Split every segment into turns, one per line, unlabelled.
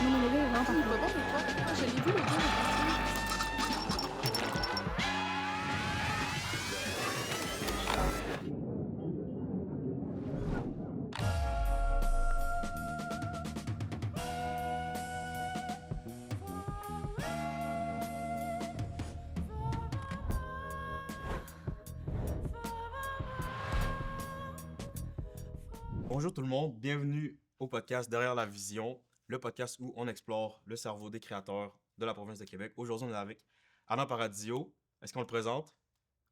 Non, mais le gars est vraiment
Je
parfait.
vois pas pourquoi. Je l'ai vu le jour.
Bonjour tout le monde, bienvenue au podcast Derrière la Vision, le podcast où on explore le cerveau des créateurs de la province de Québec. Aujourd'hui, on est avec Adam Paradisio. Est-ce qu'on le présente?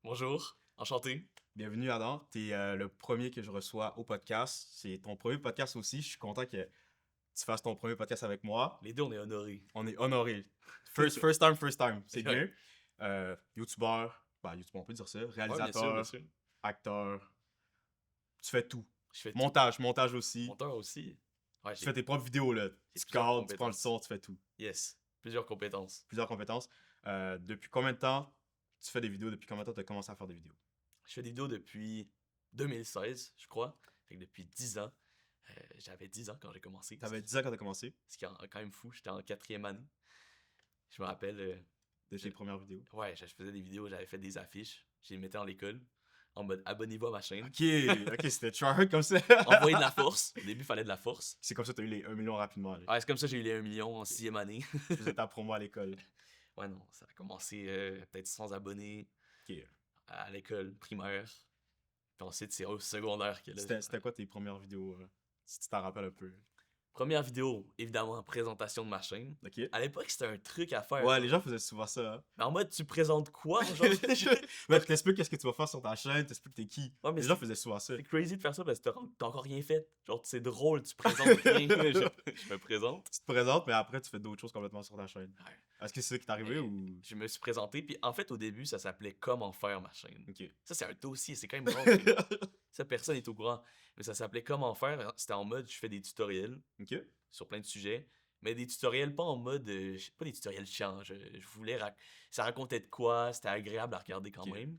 Bonjour, enchanté.
Bienvenue Adam, tu es le premier que je reçois au podcast. C'est ton premier podcast aussi, je suis content que tu fasses ton premier podcast avec moi.
Les deux, on est honorés.
On est honorés. First time, c'est bien. YouTubeur, YouTuber, on peut dire ça,
Ouais,
réalisateur,
bien sûr.
acteur, tu fais tout.
Je fais tout.
Montage aussi.
Monteur aussi. Ouais,
Tu fais tes propres vidéos, là. Tu
plusieurs
cadres, tu prends le
compétences.
son, tu fais tout.
Yes, plusieurs compétences.
Plusieurs compétences. Depuis combien de temps tu fais des vidéos? Depuis combien de temps tu as commencé à faire des vidéos?
Je fais des vidéos depuis 2016, je crois. Fait que depuis 10 ans. J'avais 10 ans quand j'ai commencé.
Tu avais 10 ans quand tu as commencé,
Ce qui est quand même fou. J'étais en 4e année. Je me rappelle,
de tes premières vidéos.
ouais, je faisais des vidéos, j'avais fait des affiches. Je les mettais dans l'école. En mode abonnez-vous à ma chaîne.
Ok, c'était tryhard comme ça.
Envoyer de la force. Au début, il fallait de la force.
C'est comme ça que tu as eu les 1 million rapidement. Là.
Ouais, c'est comme ça que j'ai eu les 1 million en 6e année.
Tu faisais ta promo à l'école.
Ouais, non, ça a commencé peut-être 100 abonnés
Ok.
à l'école primaire. Puis ensuite, c'est au secondaire que là.
C'était quoi tes premières vidéos, si tu t'en rappelles un peu?
Première vidéo, évidemment, présentation de ma chaîne.
Ok.
À l'époque, c'était un truc à faire.
Ouais, les gens faisaient souvent ça. Hein.
Mais en mode, tu présentes quoi, genre?
Mais tu t'expliques qu'est-ce que tu vas faire sur ta chaîne, t'expliques t'es qui.
Ouais, mais
Les gens faisaient souvent ça.
C'est crazy de faire ça parce que t'as encore rien fait. Genre, c'est drôle, tu présentes rien. Je me présente.
Tu te présentes, mais après tu fais d'autres choses complètement sur ta chaîne.
Ouais.
Est-ce que c'est ça qui t'est arrivé ou.
Je me suis présenté, puis en fait, au début, ça s'appelait Comment faire ma chaîne.
Ok.
Ça, c'est un dossier, c'est quand même drôle. Ça, personne n'est au courant. Mais ça s'appelait Comment faire. C'était en mode, je fais des tutoriels
Ok.
sur plein de sujets. Mais des tutoriels pas en mode. Pas des tutoriels chiants. Je voulais. Ça racontait de quoi, c'était agréable à regarder quand
Ok.
même.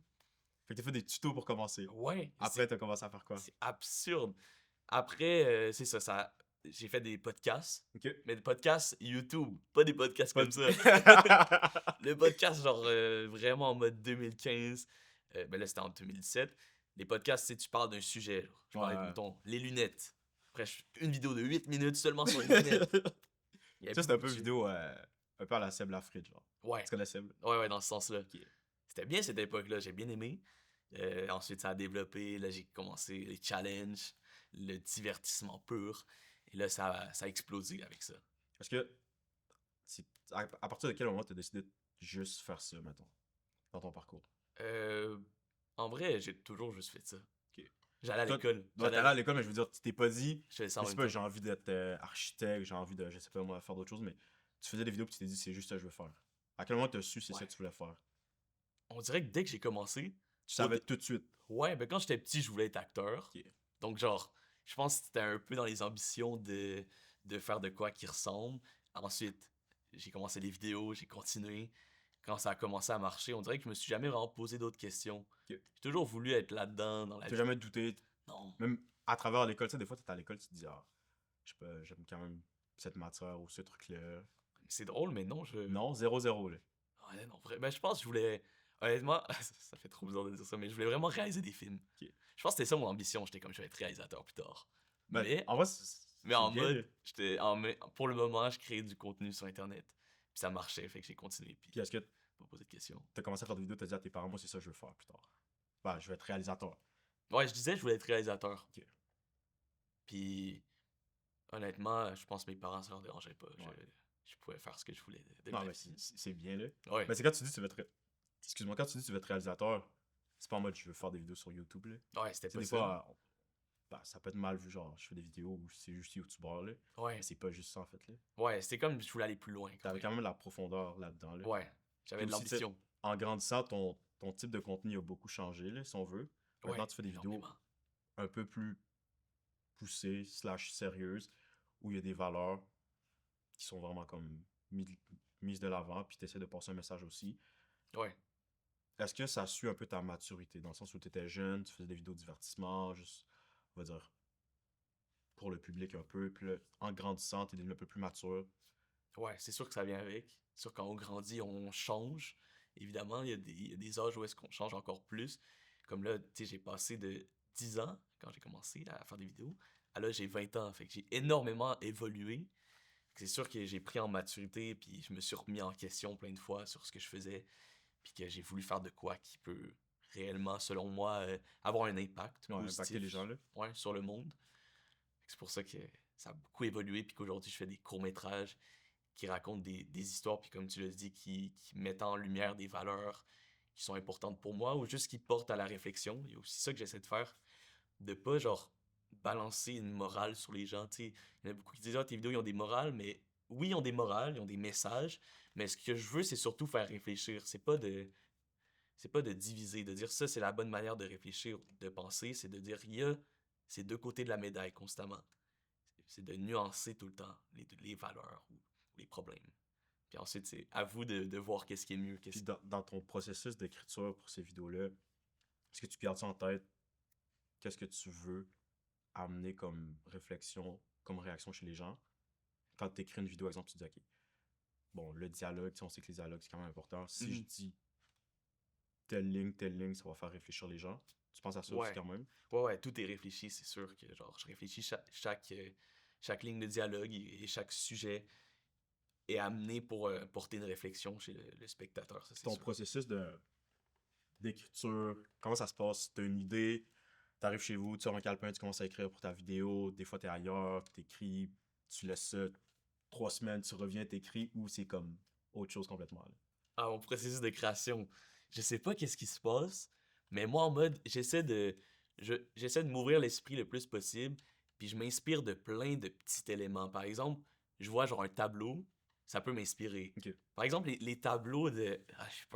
Fait que t'as fait des tutos pour commencer.
Ouais.
Après, t'as commencé à faire quoi?
C'est absurde. Après, c'est ça. J'ai fait des podcasts.
Ok.
Mais des podcasts YouTube, pas des podcasts
Pas
comme ça. Le podcast, genre, vraiment en mode 2015. Ben là, c'était en 2017. Les podcasts, tu parles d'un sujet. Genre. Je parlais,
Ouais.
mettons, les lunettes. Après, une vidéo de 8 minutes seulement sur les lunettes. Il y avait
Ça, c'était un peu
beaucoup de-
vidéo un peu à la Seb Lafrite, genre.
Ouais.
Tu connais Seb?
Ouais, dans ce sens-là.
Ok.
C'était bien cette époque-là, j'ai bien aimé. Ensuite, ça a développé. Là, j'ai commencé les challenges, le divertissement pur. Et là, ça a explosé avec ça.
Parce que, à partir de quel moment t'as décidé de juste faire ça, mettons, dans ton parcours?
En vrai, j'ai toujours juste fait ça.
Ok.
J'allais à
Toi,
l'école.
Ouais, t'allais à l'école, mais je veux dire, tu t'es pas dit,
Je faisais ça
je
en
sais
même
pas,
temps.
j'ai envie d'être architecte, j'ai envie de, je sais pas moi, faire d'autres choses, mais tu faisais des vidéos puis tu t'es dit, c'est juste ça que je veux faire. À quel moment t'as su c'est ça
Ouais.
que tu voulais faire?
On dirait que dès que j'ai commencé,
Tu savais tout de suite.
ouais, ben quand j'étais petit, je voulais être acteur.
Ok.
Donc, genre, je pense que c'était un peu dans les ambitions de faire de quoi qui ressemble. Ensuite, j'ai commencé les vidéos, j'ai continué. Quand ça a commencé à marcher, on dirait que je me suis jamais vraiment posé d'autres questions.
Ok.
J'ai toujours voulu être là-dedans, dans la
T'as
vie.
jamais douté,
Non.
même à travers l'école, tu sais, des fois t'es à l'école, tu te dis, ah, je sais pas, j'aime quand même cette matière ou ce truc-là.
C'est drôle, mais non,
Non, 0-0, là.
Ouais, non, vrai. Ben, je pense que je voulais. Honnêtement, ça fait trop bizarre de dire ça, mais je voulais vraiment réaliser des films.
Ok.
Je pense que c'était ça mon ambition. J'étais comme je vais être réalisateur plus tard.
Ben,
mais
en vrai,
mais en
bien,
mode,
là.
pour le moment, je créais du contenu sur Internet. Puis ça marchait, fait que j'ai continué. Puis
Puis est-ce que
pas posé de questions.
t'as commencé à faire des vidéos, t'as dit à tes parents, moi, c'est ça que je veux faire plus tard. Ben, je veux être réalisateur.
Ouais, je disais, je voulais être réalisateur.
Ok.
Puis honnêtement, je pense que mes parents, ça leur dérangeait pas.
Ouais.
Je pouvais faire ce que je voulais de
Non,
ma
mais
vie.
c'est bien, là.
Ouais.
Mais c'est quand tu dis que tu veux être. Excuse-moi, quand tu dis que tu veux être réalisateur, c'est pas en mode je veux faire des vidéos sur YouTube, là.
Ouais, c'était
Tu sais,
pas
des
ça.
fois, ça peut être mal vu, genre, je fais des vidéos où c'est juste youtubeur, là.
Ouais.
Mais c'est pas juste ça, en fait, là.
Ouais, c'était comme je voulais aller plus loin.
T'avais quand même la profondeur là-dedans, là.
Ouais, j'avais
Puis
de
aussi, tu sais,
l'ambition.
En grandissant, ton type de contenu a beaucoup changé, là, si on veut. Maintenant,
Ouais,
tu fais des vidéos
énormément.
un peu plus poussées, / sérieuses, où il y a des valeurs qui sont vraiment comme mises de l'avant, puis tu essaies de passer un message aussi.
Ouais.
Est-ce que ça suit un peu ta maturité, dans le sens où tu étais jeune, tu faisais des vidéos de divertissement, juste, on va dire, pour le public un peu, puis là, en grandissant, tu es devenu un peu plus mature,
Ouais, c'est sûr que ça vient avec. C'est sûr, quand on grandit, on change. Évidemment, il y a des âges où est-ce qu'on change encore plus. Comme là, tu sais, j'ai passé de 10 ans, quand j'ai commencé à faire des vidéos, à là, j'ai 20 ans. Fait que j'ai énormément évolué. C'est sûr que j'ai pris en maturité, puis je me suis remis en question plein de fois sur ce que je faisais, puis que j'ai voulu faire de quoi qui peut réellement, selon moi, avoir un impact
Ouais, impacter les
positif,
gens, là.
ouais, sur le monde. C'est pour ça que ça a beaucoup évolué, puis qu'aujourd'hui, je fais des courts-métrages qui racontent des histoires, puis comme tu l'as dit, qui mettent en lumière des valeurs qui sont importantes pour moi, ou juste qui portent à la réflexion. Il y a aussi ça que j'essaie de faire, de pas, genre, balancer une morale sur les gens, tu sais. Il y en a beaucoup qui disent, ah, tes vidéos, ils ont des morales, mais oui, ils ont des morales, ils ont des messages, mais ce que je veux, c'est surtout faire réfléchir. C'est pas de diviser, de dire ça, c'est la bonne manière de réfléchir, de penser, c'est de dire, il y a ces deux côtés de la médaille constamment. C'est de nuancer tout le temps les valeurs ou les problèmes. Puis ensuite, c'est à vous de voir qu'est-ce qui est mieux.
Puis dans ton processus d'écriture pour ces vidéos-là, est-ce que tu gardes ça en tête? Qu'est-ce que tu veux amener comme réflexion, comme réaction chez les gens? Quand tu écris une vidéo, par exemple, tu te dis, OK, bon, le dialogue, on sait que les dialogues, c'est quand même important. Si je dis telle ligne, ça va faire réfléchir les gens. Tu penses à ça aussi
Ouais.
quand même?
Ouais, tout est réfléchi, c'est sûr que genre je réfléchis chaque ligne de dialogue et chaque sujet est amené pour porter une réflexion chez le spectateur, ça c'est
Ton
sûr.
processus d'écriture, comment ça se passe? Tu as une idée, tu arrives chez vous, tu sors un calepin, tu commences à écrire pour ta vidéo, des fois tu es ailleurs, tu écris, tu laisses ça 3 semaines, tu reviens, tu écris, ou c'est comme autre chose complètement, là?
Ah, mon processus de création, je sais pas qu'est-ce qui se passe, mais moi en mode j'essaie de m'ouvrir l'esprit le plus possible, puis je m'inspire de plein de petits éléments. Par exemple, je vois genre un tableau, ça peut m'inspirer.
Ok.
Par exemple, les tableaux de je suis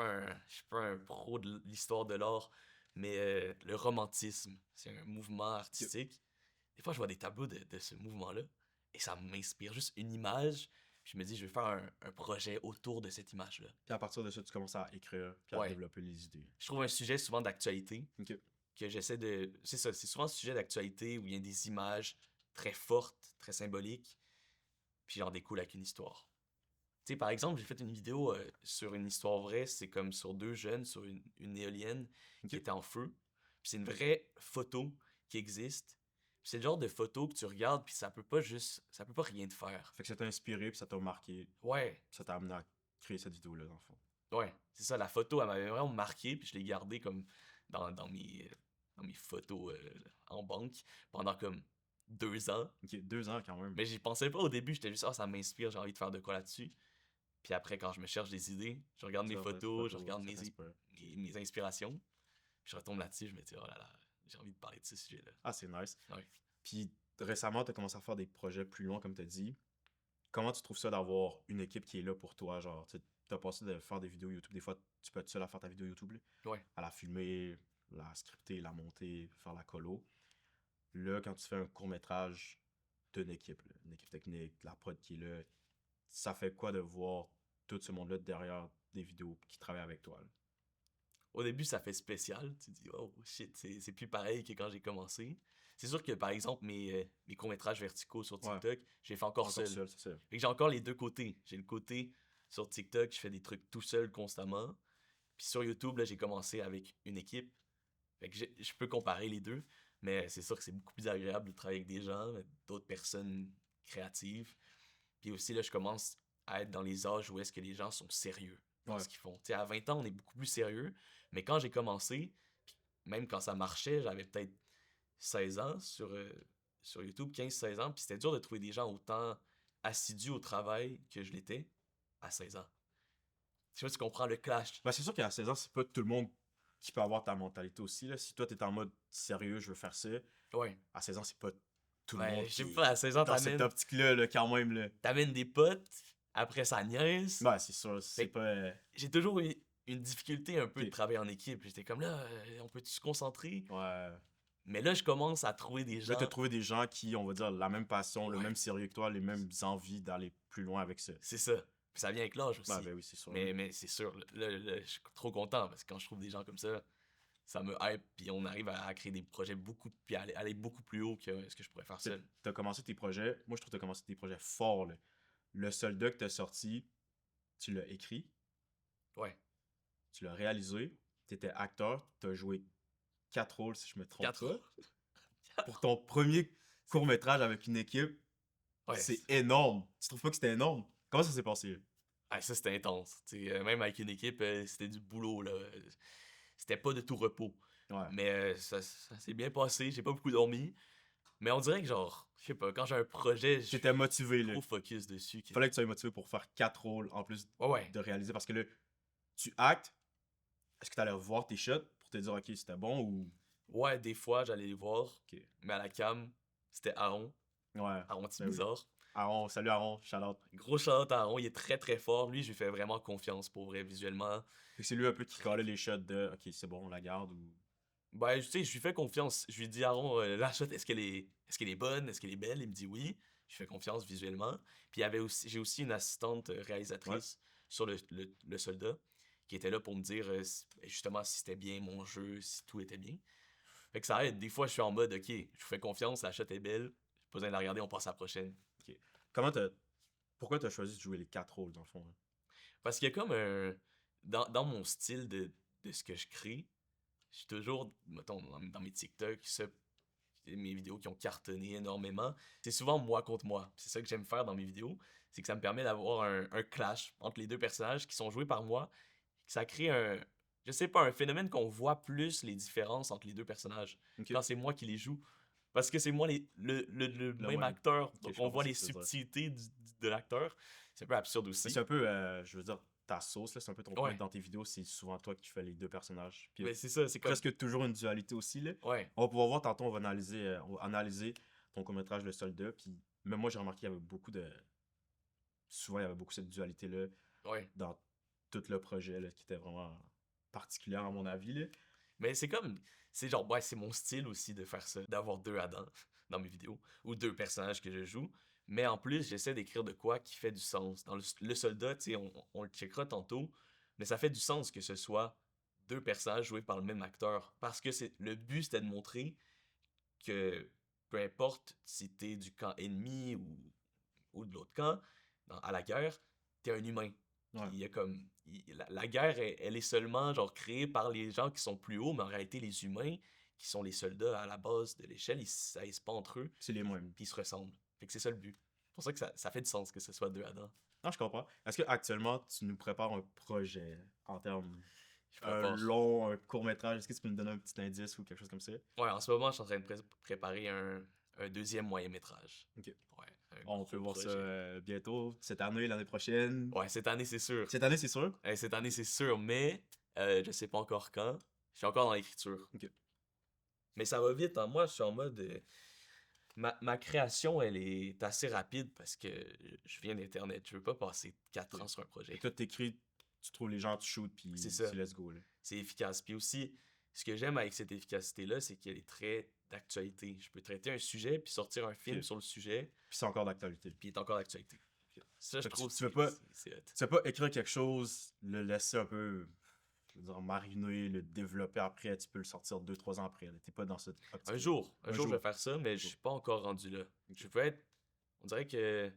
pas un pro de l'histoire de l'art, mais le romantisme, c'est un mouvement artistique. Des fois, je vois des tableaux de ce mouvement-là et ça m'inspire juste une image. Puis je me dis, je vais faire un projet autour de cette image-là.
Puis à partir de ça, tu commences à écrire, puis à
Ouais.
développer les idées.
Je trouve un sujet souvent d'actualité
Ok.
que j'essaie de. C'est ça, c'est souvent un sujet d'actualité où il y a des images très fortes, très symboliques, puis j'en découle avec une histoire. Tu sais, par exemple, j'ai fait une vidéo sur une histoire vraie, c'est comme sur deux jeunes sur une éolienne qui
Ok.
était en feu. Puis c'est une vraie photo qui existe. Puis c'est le genre de photo que tu regardes, puis ça peut pas rien te faire.
Fait que ça t'a inspiré, puis ça t'a marqué,
Ouais,
puis ça t'a amené à créer cette vidéo-là, dans le fond.
ouais, c'est ça, la photo, elle m'avait vraiment marqué, puis je l'ai gardée comme dans mes photos en banque pendant comme 2 ans.
Ok, 2 ans quand même.
Mais j'y pensais pas au début, j'étais juste, ah, ça m'inspire, j'ai envie de faire de quoi là-dessus. Puis après, quand je me cherche des idées, je regarde mes
Ça va,
photos, je
ça
regarde
t'inspire.
mes inspirations, puis je retombe là-dessus, je me dis, oh là là, j'ai envie de parler de ce sujet-là.
Ah, c'est nice.
Ouais.
Puis récemment, tu as commencé à faire des projets plus longs, comme tu as dit. Comment tu trouves ça d'avoir une équipe qui est là pour toi? Genre, tu as passé de faire des vidéos YouTube. Des fois, tu peux être seul à faire ta vidéo YouTube, là,
Ouais.
à la filmer, la scripter, la monter, faire la colo. Là, quand tu fais un court-métrage d'une équipe, là, une équipe technique, la prod qui est là, ça fait quoi de voir tout ce monde-là derrière des vidéos qui travaillent avec toi, là?
Au début, ça fait spécial. Tu te dis, oh shit, c'est plus pareil que quand j'ai commencé. C'est sûr que, par exemple, mes courts-métrages verticaux sur
Ouais.
TikTok, j'ai fait encore
Encore
seul.
seul, c'est ça.
Fait que j'ai encore les deux côtés. J'ai le côté sur TikTok, je fais des trucs tout seul constamment. Puis sur YouTube, là, j'ai commencé avec une équipe. Fait que je peux comparer les deux. Mais c'est sûr que c'est beaucoup plus agréable de travailler avec des gens, d'autres personnes créatives. Puis aussi, là, je commence à être dans les âges où est-ce que les gens sont sérieux dans
Ouais.
ce qu'ils font. Tu sais, à 20 ans, on est beaucoup plus sérieux. Mais quand j'ai commencé, puis même quand ça marchait, j'avais peut-être 16 ans sur YouTube, 15-16 ans, puis c'était dur de trouver des gens autant assidus au travail que je l'étais à 16 ans. Tu vois, tu comprends le clash.
Ben, c'est sûr qu'à 16 ans, c'est pas tout le monde qui peut avoir ta mentalité aussi, là. Si toi, t'es en mode sérieux, je veux faire ça,
Ouais.
à 16 ans, c'est pas tout le
Ouais,
monde
je sais
qui est
pas, à 16 ans,
dans cette optique-là, là, quand même, là.
t'amènes des potes, après ça niaise.
Ben, c'est sûr, c'est
Fait-
pas...
J'ai toujours eu une difficulté un peu
Ok.
de travailler en équipe. J'étais comme là, on peut-tu se concentrer?
Ouais.
Mais là, je commence à trouver des gens.
Là, t'as trouvé des gens qui, on va dire, la même passion, le
Ouais.
même sérieux que toi, les mêmes envies d'aller plus loin avec ça.
C'est ça. Puis ça vient avec l'âge aussi.
Ben oui, c'est sûr.
Mais c'est sûr, là, je suis trop content parce que quand je trouve des gens comme ça me hype, puis on arrive à créer des projets puis aller beaucoup plus haut que ce que je pourrais faire seul.
T'as commencé tes projets, moi je trouve que t'as commencé tes projets forts, là. le soldat que t'as sorti, tu l'as écrit,
Ouais.
tu l'as réalisé, t'étais acteur, t'as joué 4 rôles, si je me trompe
4
pas.
ans.
Pour ton premier court-métrage avec une équipe,
Ouais.
c'est énorme. Tu trouves pas que c'était énorme? Comment ça s'est passé?
Ah, ça, c'était intense. Tu sais, même avec une équipe, c'était du boulot, là. C'était pas de tout repos.
Ouais.
Mais ça s'est bien passé. J'ai pas beaucoup dormi. Mais on dirait que, genre, je sais pas, quand j'ai un projet, je suis
J'étais motivé, là.
trop focus dessus.
Fallait que tu sois motivé pour faire 4 rôles en plus
Ouais, ouais.
de réaliser. Parce que là, tu actes. Est-ce que t'allais revoir tes shots pour te dire, ok, c'était bon ou.
Ouais, des fois, j'allais les voir.
Ok.
Mais à la cam, c'était Aaron.
Ouais.
Aaron
Ben oui.
Tibizard.
Aaron, salut Aaron, shout out.
Gros shout-out à Aaron, il est très très fort. Lui, je lui fais vraiment confiance pour vrai, visuellement.
Fait que c'est lui un peu qui collait les shots de, ok, c'est bon, on la garde ou.
Ben, tu sais, je lui fais confiance. Je lui dis, Aaron, la shot, est-ce qu'elle est bonne? Est-ce qu'elle est belle? Il me dit oui. Je fais confiance visuellement. Puis j'ai aussi une assistante réalisatrice sur le soldat qui était là pour me dire justement si c'était bien mon jeu, si tout était bien. Fait que ça aide. Des fois, je suis en mode, ok, je vous fais confiance, la shot est belle. J'ai pas besoin de la regarder, on passe à la prochaine.
Comment t'as. Pourquoi t'as choisi de jouer les 4 rôles dans le fond? Hein?
Parce qu'il y a comme un. Dans mon style de ce que je crée, je suis toujours, mettons, dans mes TikTok, mes vidéos qui ont cartonné énormément, c'est souvent moi contre moi. C'est ça que j'aime faire dans mes vidéos, c'est que ça me permet d'avoir un clash entre les deux personnages qui sont joués par moi. Ça crée je sais pas, un phénomène qu'on voit plus les différences entre les deux personnages
Ok.
quand c'est moi qui les joue. Parce que c'est moi le même
même.
acteur,
Ok,
donc
je
on
comprends
voit
ce
les
que tu veux dire.
subtilités de l'acteur. C'est un peu absurde
Mais
aussi.
c'est un peu, je veux dire, ta sauce, là, c'est un peu ton
Ouais.
point dans tes vidéos, c'est souvent toi qui fais les deux personnages. Puis
Mais c'est ça, c'est comme.
presque toujours une dualité aussi, là.
Ouais.
On va pouvoir voir tantôt, on va analyser ton court-métrage Le Soldat, puis même moi j'ai remarqué qu'il y avait beaucoup de. Souvent, il y avait beaucoup cette dualité-là
Ouais.
dans tout le projet, là, qui était vraiment particulière à mon avis, là.
Mais c'est comme. C'est genre, ouais, c'est mon style aussi de faire ça, d'avoir deux Adam dans mes vidéos, ou deux personnages que je joue. Mais en plus, j'essaie d'écrire de quoi qui fait du sens. Dans le soldat, tu sais, on le checkera tantôt, mais ça fait du sens que ce soit deux personnages joués par le même acteur. Parce que le but, c'était de montrer que peu importe si t'es du camp ennemi ou de l'autre camp, à la guerre, t'es un humain. Puis
Ouais.
il y a comme. La guerre, elle est seulement genre créée par les gens qui sont plus hauts, mais en réalité, les humains, qui sont les soldats à la base de l'échelle, ils s'aissent pas entre eux,
C'est les mêmes.
puis ils se ressemblent. Fait que c'est ça le but. C'est pour ça que ça fait du sens que ce soit deux Adam.
Non, je comprends. Est-ce que actuellement tu nous prépares un projet en termes
Je
un
prépare.
long, un court-métrage? Est-ce que tu peux nous donner un petit indice ou quelque chose comme ça?
Ouais, en ce moment, je suis en train de préparer un deuxième moyen-métrage.
Ok.
Ouais, un
On
gros
peut voir ça
projet.
bientôt, cette année, l'année prochaine.
Ouais, cette année, c'est sûr.
Cette année, c'est sûr?
Cette année, c'est sûr, mais je sais pas encore quand. Je suis encore dans l'écriture.
Ok.
Mais ça va vite, hein. Moi, je suis en mode. Ma création, elle est assez rapide parce que je viens d'Internet. Je veux pas passer 4 ans sur un projet.
Et toi, t'écris, tu trouves les gens, tu shootes, puis
C'est ça.
let's go, là.
C'est efficace. Puis aussi, ce que j'aime avec cette efficacité-là, c'est qu'elle est très d'actualité. Je peux traiter un sujet puis sortir un film
Ok.
sur le sujet,
Puis c'est encore d'actualité.
puis il est encore d'actualité. Ça, je
Fait que
trouve
tu veux pas-
c'est hot.
Tu vas pas écrire quelque chose, le laisser un peu, je veux dire, mariner, le développer après, tu peux le sortir 2-3 ans après. Là. T'es pas dans cette optique.
Un jour,
Un
je
jour.
vais faire ça, mais je suis pas encore rendu là. Je veux être. On dirait que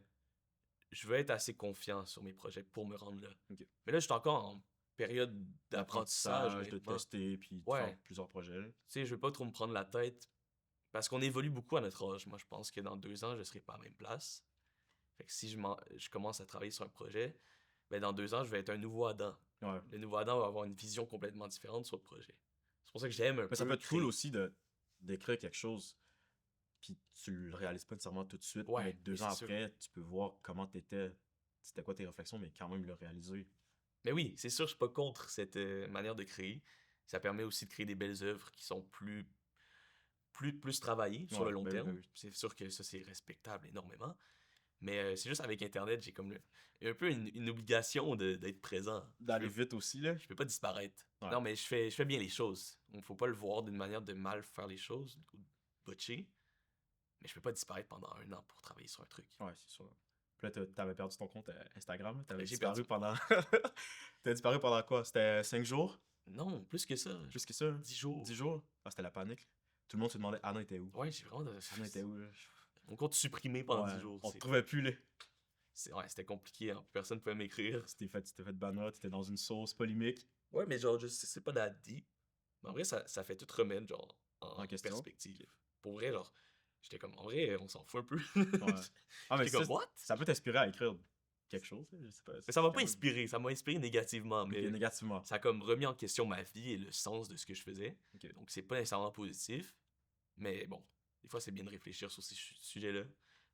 je veux être assez confiant sur mes projets pour me rendre là.
Ok.
Mais là, je suis encore en période d'apprentissage.
de
honnêtement.
tester, puis de
Ouais.
faire plusieurs projets. Là.
Tu sais, je veux pas trop me prendre la tête parce qu'on évolue beaucoup à notre âge. Moi, je pense que dans 2 ans, je serai pas à la même place. Fait que si je commence à travailler sur un projet, ben dans 2 ans, je vais être un nouveau Adam.
Ouais.
Le nouveau Adam va avoir une vision complètement différente sur le projet. C'est pour ça que j'aime un peu.
Mais ça peut être
créer.
cool aussi d'écrire quelque chose, puis tu le réalises pas nécessairement tout de suite,
Ouais,
mais 2
mais
ans
c'est sûr.
après, tu peux voir comment c'était quoi tes réflexions, mais quand même le réaliser.
Mais oui, c'est sûr, je suis pas contre cette manière de créer. Ça permet aussi de créer des belles œuvres qui sont plus travaillées sur
Ouais,
le long
ben oui,
terme.
ben oui.
C'est sûr que ça, c'est respectable énormément. Mais c'est juste avec Internet, j'ai comme un peu une obligation d'être présent.
D'aller vite aussi, là.
Je peux pas disparaître.
Ouais.
Non, mais je fais bien les choses. Il faut pas le voir d'une manière de mal faire les choses ou de botcher. Mais je peux pas disparaître pendant 1 an pour travailler sur un truc.
Ouais, c'est sûr. Puis là, t'avais perdu ton compte Instagram, là. T'avais
J'ai
disparu pendant... T'avais disparu pendant quoi? C'était 5 jours?
Non, plus que ça.
Plus que ça?
10 jours.
10 jours? Ah, c'était la panique. Tout le monde se demandait, Anna était où?
Ouais, j'ai vraiment.
Anna était où, là?
Mon compte supprimé pendant
Ouais,
10 jours.
on te
c'est-
trouvait plus, là.
Ouais, c'était compliqué, hein, personne pouvait m'écrire.
Tu t'es fait banner, tu étais dans une sauce polémique
Ouais, mais genre, c'est pas that deep. Mais en vrai, ça fait tout remettre, genre,
en
en
question.
perspective. Pour vrai, genre, j'étais comme, en vrai, on s'en fout un peu.
Ouais. Ah, mais
J'étais
ça,
comme, what?
ça peut t'inspirer à écrire quelque chose, je sais pas.
Mais ça m'a
C'est
pas
quand même.
inspiré, ça m'a inspiré négativement,
Ok,
mais
négativement.
ça a comme remis en question ma vie et le sens de ce que je faisais.
Ok.
Donc, c'est pas nécessairement positif, mais bon, des fois, c'est bien de réfléchir sur ces sujets-là,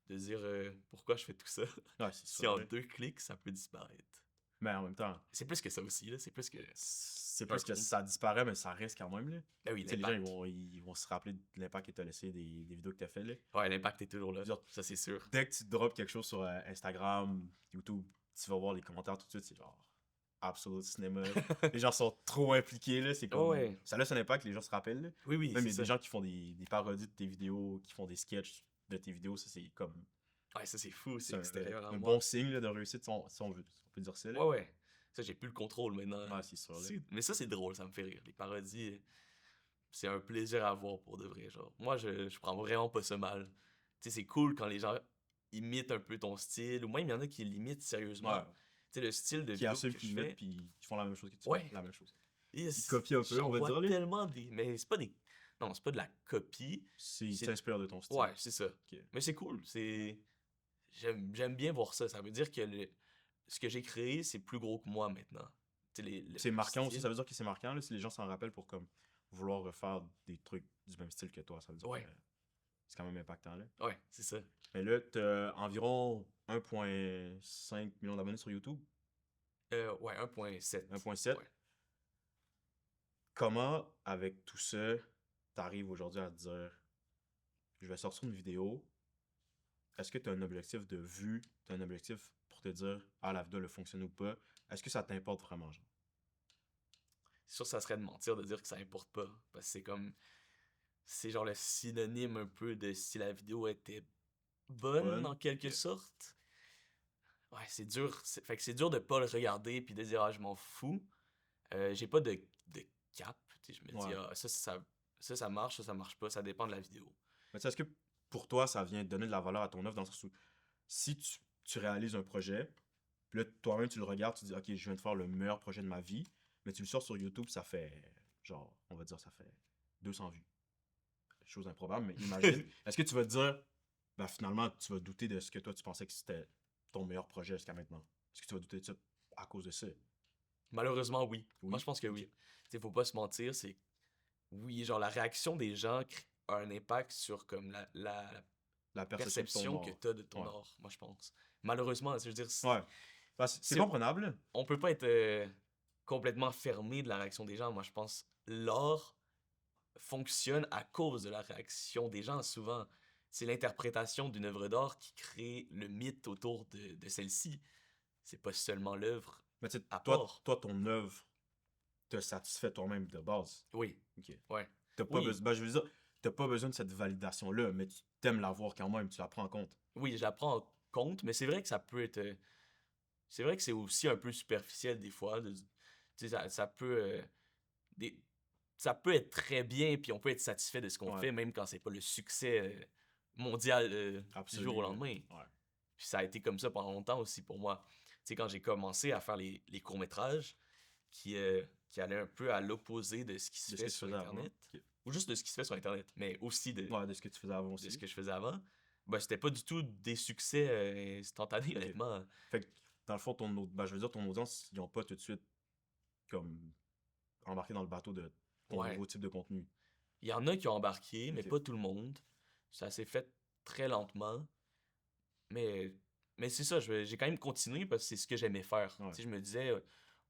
de se dire pourquoi je fais tout ça.
Ouais, c'est
Si
sûr.
en
là.
2 clics, ça peut disparaître.
Mais en même temps,
C'est plus que ça aussi, là, c'est plus que
c'est
un
plus que
compte.
ça disparaît, mais ça reste quand même, là.
Ben oui,
Tu sais, les gens,
l'impact.
ils vont se rappeler de l'impact que t'as laissé des vidéos que t'as fait, là.
Ouais, l'impact est toujours là,
Genre,
ça c'est sûr.
Dès que tu drops quelque chose sur Instagram, YouTube, tu vas voir les commentaires tout de suite, c'est genre absolute cinéma. Les gens sont trop impliqués, là. C'est comme.
Ouais.
Ça laisse un impact, les gens se rappellent, là.
Oui, oui,
Même il y
c'est
a
ça.
des gens qui font des parodies de tes vidéos, qui font des sketchs de tes vidéos, ça c'est comme.
Ouais, ça c'est fou, c'est
C'est
extérieur à
un
moi.
bon signe là, de réussite, si on peut dire ça, là.
Ouais, ouais. Ça, j'ai plus le contrôle maintenant.
Ouais, c'est sûr, là.
Mais ça, c'est drôle, ça me fait rire. Les parodies, c'est un plaisir à voir pour de vrai. Genre, moi, je prends vraiment pas ça mal. Tu sais, c'est cool quand les gens imitent un peu ton style, ou même il y en a qui l'imitent sérieusement.
Ouais.
Tu sais, le style de
Qui
vidéo
assument
que je
qu'ils mettent,
fais.
puis qui font la même chose que tu
Ouais.
fais. La même chose.
Et
Ils te copient un peu, on
j'en
va
vois
dire, là.
tellement des. Mais c'est pas des. Non, c'est pas de la copie.
Ils
C'est.
s'inspirent de ton style.
Ouais, c'est ça.
Ok.
Mais c'est cool. J'aime bien voir ça. Ça veut dire que ce que j'ai créé, c'est plus gros que moi maintenant. Tu sais,
C'est
le
marquant aussi,
style.
ça veut dire que c'est marquant, là, si les gens s'en rappellent pour comme vouloir refaire des trucs du même style que toi, ça veut dire
Ouais.
que c'est quand même impactant, là.
Ouais, c'est ça.
Mais là, t'as environ 1,5 million d'abonnés sur YouTube.
Ouais, 1.7.
1,7.
Ouais.
Comment, avec tout ça, t'arrives aujourd'hui à te dire, je vais sortir une vidéo, est-ce que t'as un objectif de vue, t'as un objectif pour te dire, ah, la vidéo, elle a fonctionné ou pas, est-ce que ça t'importe vraiment, genre?
C'est sûr, ça serait de mentir de dire que ça importe pas. Parce que c'est comme. C'est genre le synonyme un peu de si la vidéo était bonne,
Bonne,
en quelque
ok.
sorte. Ouais, c'est dur. Fait que c'est dur de pas le regarder puis de dire, ah, je m'en fous. J'ai pas de cap. Tu sais, je me dis,
Ouais.
ah, ça marche, ça marche pas. Ça dépend de la vidéo.
Mais tu sais, est-ce que pour toi, ça vient donner de la valeur à ton œuvre dans le sens où si tu réalises un projet, puis là, toi-même, tu le regardes, tu dis, OK, je viens de faire le meilleur projet de ma vie, mais tu le sors sur YouTube, ça fait, genre, on va dire, ça fait 200 vues. Chose improbable, mais imagine. Est-ce que tu vas te dire, ben finalement, tu vas douter de ce que toi, tu pensais que c'était ton meilleur projet jusqu'à maintenant? Est-ce que tu vas douter de ça à cause de ça?
Malheureusement, oui. Moi,
Oui?
je pense que
Ok.
oui. Tu sais, faut pas se mentir, c'est. Oui, genre, la réaction des gens a un impact sur comme la
La perception de
perception
ton
que
art.
t'as de ton
Ouais.
art, moi, je pense. Malheureusement, je veux dire,
Ouais. Ben, c'est
si
comprenable.
on peut pas être complètement fermé de la réaction des gens. Moi, je pense l'art fonctionne à cause de la réaction des gens, souvent. C'est l'interprétation d'une œuvre d'art qui crée le mythe autour de celle-ci. C'est pas seulement l'œuvre
Mais tu sais,
à
toi,
part.
toi, ton œuvre te satisfait toi-même de base.
Oui,
Ok.
ouais.
T'as pas
Oui,
besoin. Ben, je veux dire, t'as pas besoin de cette validation-là, mais tu t'aimes l'avoir quand même, tu la prends en compte.
oui, je la prends en compte, mais c'est vrai que ça peut être. C'est vrai que c'est aussi un peu superficiel des fois. Tu sais, ça peut. Des, ça peut être très bien, puis on peut être satisfait de ce qu'on
Ouais.
fait, même quand c'est pas le succès mondial du jour au
Absolument.
lendemain.
Ouais.
Puis ça a été comme ça pendant longtemps aussi pour moi. Tu sais, quand j'ai commencé à faire les courts-métrages qui allaient un peu à l'opposé de ce qui se
De ce
fait
que tu
sur
faisais avant.
Internet,
Ok.
ou juste de ce qui se fait sur Internet, mais aussi
Ouais, de ce que tu faisais avant
de
aussi.
ce que je faisais avant, ben, c'était pas du tout des succès instantanés,
Ok.
honnêtement.
Fait que, dans le fond, ben, je veux dire, ton audience, ils ont pas tout de suite comme embarqué dans le bateau de ton
Ouais.
nouveau type de contenu.
Il y en a qui ont embarqué, mais
Ok.
pas tout le monde. Ça s'est fait très lentement. Mais, mais c'est ça, j'ai quand même continué parce que c'est ce que j'aimais faire.
Ouais.
Tu sais, je me disais,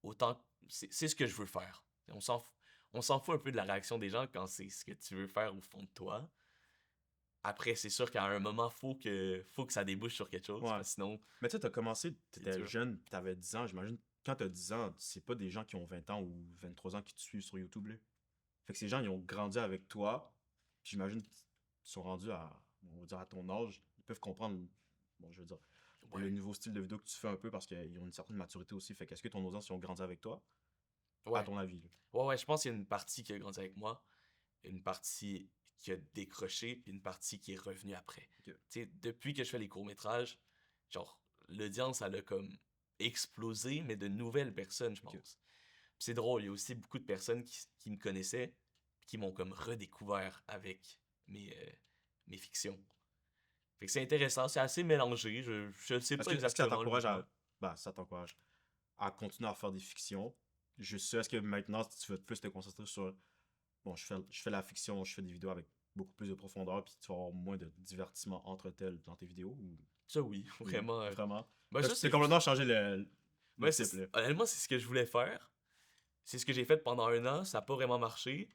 autant, c'est ce que je veux faire. On s'en fout un peu de la réaction des gens quand c'est ce que tu veux faire au fond de toi. Après, c'est sûr qu'à un moment, faut que ça débouche sur quelque chose,
Ouais.
parce que sinon,
Mais tu sais, t'as commencé,
c'est
t'étais
dur.
jeune, t'avais 10 ans, j'imagine. Quand t'as 10 ans, c'est pas des gens qui ont 20 ans ou 23 ans qui te suivent sur YouTube, là. Fait que ces gens, ils ont grandi avec toi. Puis j'imagine qu'ils sont rendus à, on va dire, à ton âge. Ils peuvent comprendre, bon, je veux dire, le
Ouais.
nouveau style de vidéo que tu fais un peu parce qu'ils ont une certaine maturité aussi. Fait qu'est-ce que ton audience, ils ont grandi avec toi, à
Ouais.
ton avis, là?
Ouais, je pense qu'il y a une partie qui a grandi avec moi, une partie qui a décroché, puis une partie qui est revenue après.
Ok.
Tu sais, depuis que je fais les courts-métrages, genre, l'audience, elle a comme explosé, mais de nouvelles personnes, je
Ok.
pense. Puis c'est drôle, il y a aussi beaucoup de personnes qui me connaissaient, qui m'ont comme redécouvert avec mes fictions. Fait que c'est intéressant, c'est assez mélangé, je sais pas
Est-ce que ça
exactement le
t'encourage
mouvement.
ça t'encourage à continuer à faire des fictions? Juste ça, est-ce que maintenant, tu vas plus te concentrer sur, bon, je fais la fiction, je fais des vidéos avec beaucoup plus de profondeur, puis tu vas avoir moins de divertissement entre telles dans tes vidéos, ou
Ça oui,
oui,
vraiment.
vraiment?
Ben ça
C'est
c'est
complètement changé le
ouais,
type, là.
honnêtement, c'est ce que je voulais faire. C'est ce que j'ai fait pendant 1 an, ça a pas vraiment marché,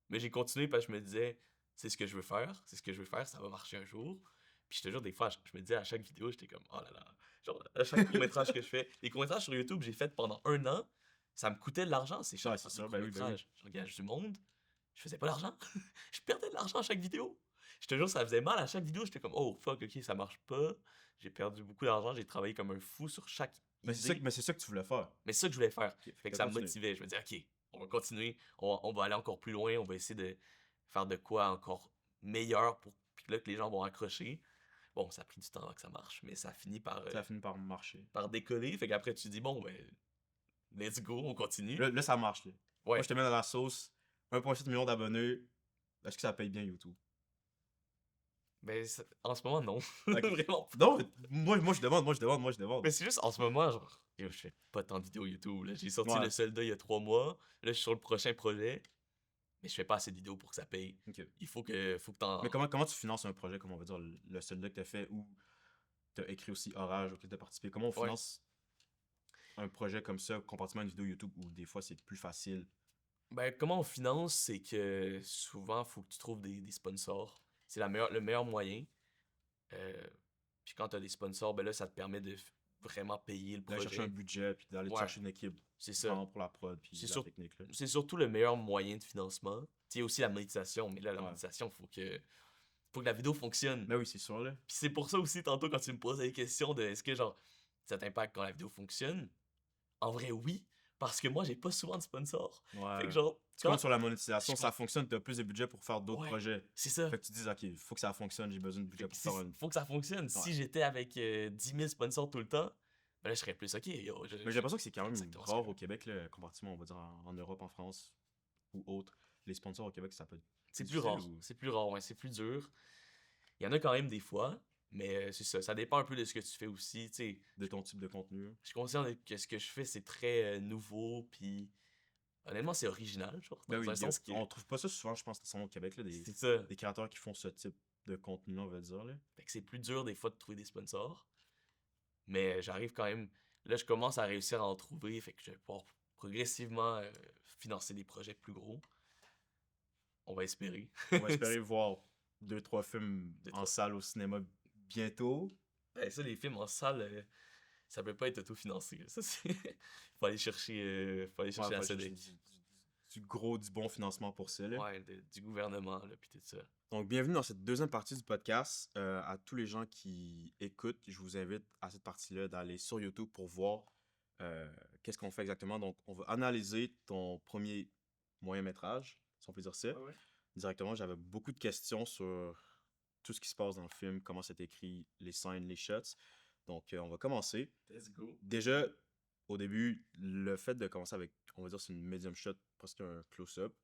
mais j'ai continué parce que je me disais, c'est ce que je veux faire, c'est ce que je veux faire, ça va marcher un jour. Puis je te jure, des fois, je me disais à chaque vidéo, j'étais comme, oh là là. Genre, à chaque court-métrage que je fais, les courts-métrages sur YouTube, j'ai fait pendant 1 an, ça me coûtait de l'argent, c'est cher,
Ouais,
faire
c'est
des
ça, ben oui, ben oui.
courts-métrages. Je engage du monde, je faisais pas d'argent. Je perdais de l'argent à chaque vidéo. Je te jure, ça faisait mal à chaque vidéo, j'étais comme, oh fuck, ok, ça marche pas. J'ai perdu beaucoup d'argent, j'ai travaillé comme un fou sur chaque idée.
Mais c'est ça que tu voulais faire.
Mais c'est ça que je voulais faire.
Ok,
Fait que
t'as
ça me
continué.
motivait. Je me disais, OK, on va continuer, on va aller encore plus loin, on va essayer de faire de quoi encore meilleur pour que là, que les gens vont accrocher. Bon, ça a pris du temps avant que ça marche, mais ça a fini
Ça a fini par marcher.
par décoller. Fait qu'après, tu te dis, bon, ben, let's go, on continue.
Là, ça marche, là. Moi,
Ouais.
je te mets dans la sauce. 1,7 million d'abonnés. Est-ce que ça paye bien YouTube?
Mais en ce moment, non.
Ok.
Vraiment.
Non, moi, je demande.
Mais c'est juste en ce moment, genre, yo, je fais pas tant de vidéos YouTube. Là. J'ai sorti
Ouais.
le soldat il y a 3 mois. Là, je suis sur le prochain projet. Mais je fais pas assez de vidéos pour que ça paye.
Ok.
Il faut que t'en.
Mais comment tu finances un projet, comme on va dire, le seul-là que t'as fait, ou t'as écrit aussi Orage auquel t'as participé? Comment on
Ouais.
finance un projet comme ça, comparativement à une vidéo YouTube, où des fois, c'est plus facile?
Ben, comment on finance, c'est que souvent, faut que tu trouves des sponsors. C'est le meilleur moyen. Puis quand tu as des sponsors, ben là, ça te permet de vraiment payer le
D'aller chercher un
projet.
budget, puis d'aller te
Ouais.
chercher une équipe
C'est ça.
vraiment pour la prod, puis
C'est
la
sûr-
technique, là.
C'est surtout le meilleur moyen de financement. Tu sais, aussi la monétisation, mais là, la
Ouais.
monétisation, faut que la vidéo fonctionne.
Mais oui, c'est sûr, là.
Puis c'est pour ça aussi, tantôt, quand tu me poses la question de est-ce que, genre, ça t'impacte quand la vidéo fonctionne, en vrai, oui, parce que moi, j'ai pas souvent de sponsors. Fait
Ouais.
que, genre,
C'est comme sur la monétisation,
Je
ça
pense-
fonctionne, t'as plus de budget pour faire d'autres
Ouais.
projets.
c'est ça.
Fait que tu te dis, ok, faut que ça fonctionne, j'ai besoin de budget pour faire une.
Faut que ça fonctionne. Si j'étais avec 10 000 sponsors tout le temps, ben là, je serais plus OK. Yo,
Mais j'ai l'impression que c'est quand même
exactement ce
rare
que-
au Québec, là, comparativement, on va dire, en Europe, en France ou autre. Les sponsors au Québec, ça peut être
C'est plus
difficile
rare.
ou-
C'est plus rare, ouais, c'est plus dur. Il y en a quand même des fois, mais c'est ça. Ça dépend un peu de ce que tu fais aussi. Tu sais,
de ton type de contenu.
je suis conscient que ce que je fais, c'est très nouveau, puis honnêtement, c'est original, genre,
Ben
dans
oui,
un sens que
on trouve pas ça souvent, je pense, au Québec, là,
c'est ça.
des créateurs qui font ce type de contenu, on va dire. Là.
Fait que c'est plus dur des fois de trouver des sponsors, mais j'arrive quand même. Là, je commence à réussir à en trouver, fait que je vais pouvoir progressivement financer des projets plus gros. On va espérer.
On va espérer voir 2-3 films
Deux,
en
trois.
salle au cinéma bientôt.
Ben, ça, les films en salle, ça peut pas être autofinancé. Là. Ça, c'est. Faut aller chercher,
Ouais,
la
faut aller
SEDEC.
chercher du bon financement pour ça. Là.
Ouais, du gouvernement, là, pis tout ça.
Donc, bienvenue dans cette deuxième partie du podcast. À tous les gens qui écoutent, je vous invite à cette partie-là d'aller sur YouTube pour voir qu'est-ce qu'on fait exactement. Donc, on va analyser ton premier moyen-métrage, si on peut dire ça.
Ouais.
Directement, j'avais beaucoup de questions sur tout ce qui se passe dans le film, comment c'est écrit, les scènes, les shots. Donc, on va commencer.
Let's go.
Déjà, au début, le fait de commencer avec, on va dire, c'est une medium shot, presque un close-up.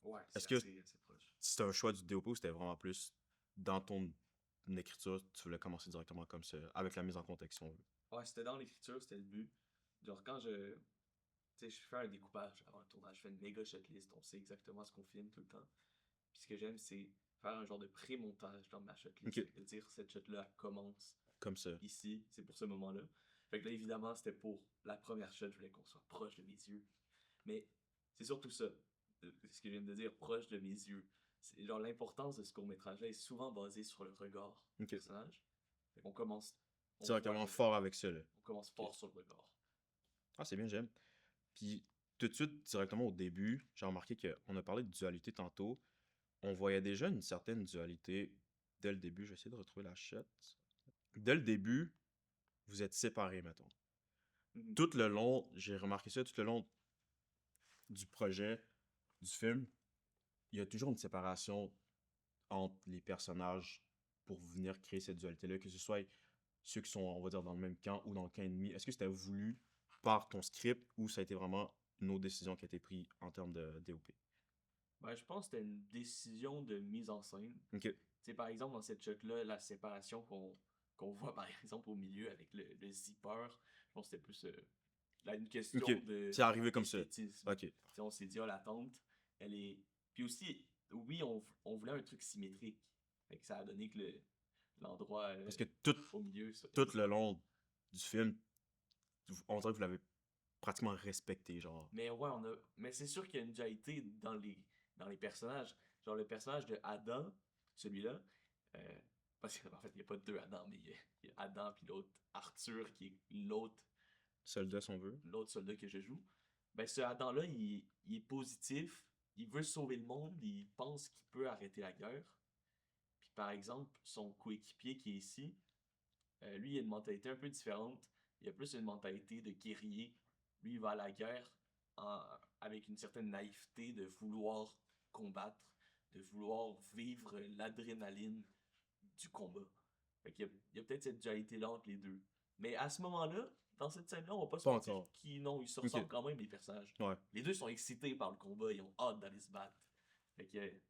Ouais,
Est-ce que-
assez proche.
C'était un choix du DOP ou c'était vraiment plus dans ton écriture, tu voulais commencer directement comme ça, avec la mise en contexte, si on veut.
Ouais, c'était dans l'écriture, c'était le but. Genre, quand je. Tu sais, je fais un découpage avant le tournage, je fais une méga shotlist, on sait exactement ce qu'on filme tout le temps. Puis ce que j'aime, c'est faire un genre de pré-montage dans ma shotlist.
Ok.
Fait que de dire, cette shot-là elle commence
Comme ça.
ici, c'est pour ce moment-là. Fait que là, évidemment, c'était pour la première shot, je voulais qu'on soit proche de mes yeux. Mais c'est surtout ça, ce que je viens de dire, proche de mes yeux. C'est genre l'importance de ce court-métrage-là est souvent basée sur le regard du
Ok.
personnage. Fait qu'on commence. on
Directement
voit-
fort avec ça, là.
On commence fort sur le regard.
Ah, c'est bien, j'aime. Puis, tout de suite, directement au début, j'ai remarqué qu'on a parlé de dualité tantôt. On voyait déjà une certaine dualité dès le début. Je vais essayer de retrouver la shot. Dès le début, vous êtes séparés, mettons.
Mhm.
Tout le long, j'ai remarqué ça, tout le long du projet, du film, il y a toujours une séparation entre les personnages pour venir créer cette dualité-là, que ce soit ceux qui sont, on va dire, dans le même camp ou dans le camp ennemi, est-ce que c'était voulu par ton script ou ça a été vraiment une autre décision qui a été prise en termes de DOP?
Ben, je pense que c'était une décision de mise en scène.
Ok.
Tu sais, par exemple, dans cette shot-là, la séparation qu'on voit, par exemple, au milieu avec le zipper, je pense que c'était plus là, une question
Ok.
de
C'est arrivé comme ça.
d'esthétisme.
Ok.
Tu sais, on s'est dit, ah, la tente, elle est. Puis aussi, oui, on voulait un truc symétrique. Fait que ça a donné que l'endroit
Parce que tout,
au milieu, ça.
tout le long du film, on dirait que vous l'avez pratiquement respecté, genre.
Mais ouais, mais c'est sûr qu'il y a une dualité dans les personnages. Genre le personnage de Adam, celui-là, euh, parce qu'en fait, il n'y a pas deux Adam, mais il y a Adam puis l'autre Arthur qui est
Soldat, si on veut.
l'autre soldat que je joue. Ben ce Adam-là, il est positif, il veut sauver le monde, il pense qu'il peut arrêter la guerre. Puis par exemple, son coéquipier qui est ici, lui, il a une mentalité un peu différente. Il a plus une mentalité de guerrier. Lui, il va à la guerre avec une certaine naïveté de vouloir combattre, de vouloir vivre l'adrénaline du combat. Fait qu'il y a peut-être cette dualité-là entre les deux. Mais à ce moment-là, dans cette scène-là, on va pas se
Pas
mentir
encore.
non, ils se ressemblent quand même, les personnages.
Ouais.
Les deux sont excités par le combat, ils ont hâte d'aller se battre. Fait que,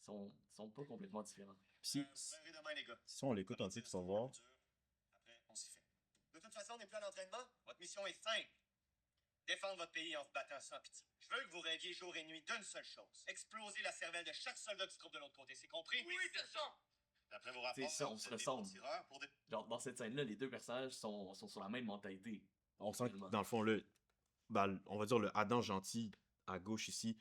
sont pas complètement différents.
Si,
Revenez demain, les gars.
si on l'écoute en titre, tu vas voir.
Après, on s'y fait. De toute façon, on n'est plus à l'entraînement. Votre mission est simple. Défendre votre pays en se battant sans pitié. Je veux que vous rêviez jour et nuit d'une seule chose. Exploser la cervelle de chaque soldat qui se trouve de l'autre côté. C'est compris? Oui, c'est ça! D'après vos rapports,
C'est ça, on
vous
se
êtes des
ressemble.
bons tireurs pour des...
Genre, dans cette scène-là, les deux personnages sont sur la même mentalité.
On sent que
Finalement.
dans le fond, on va dire le Adam gentil à gauche ici,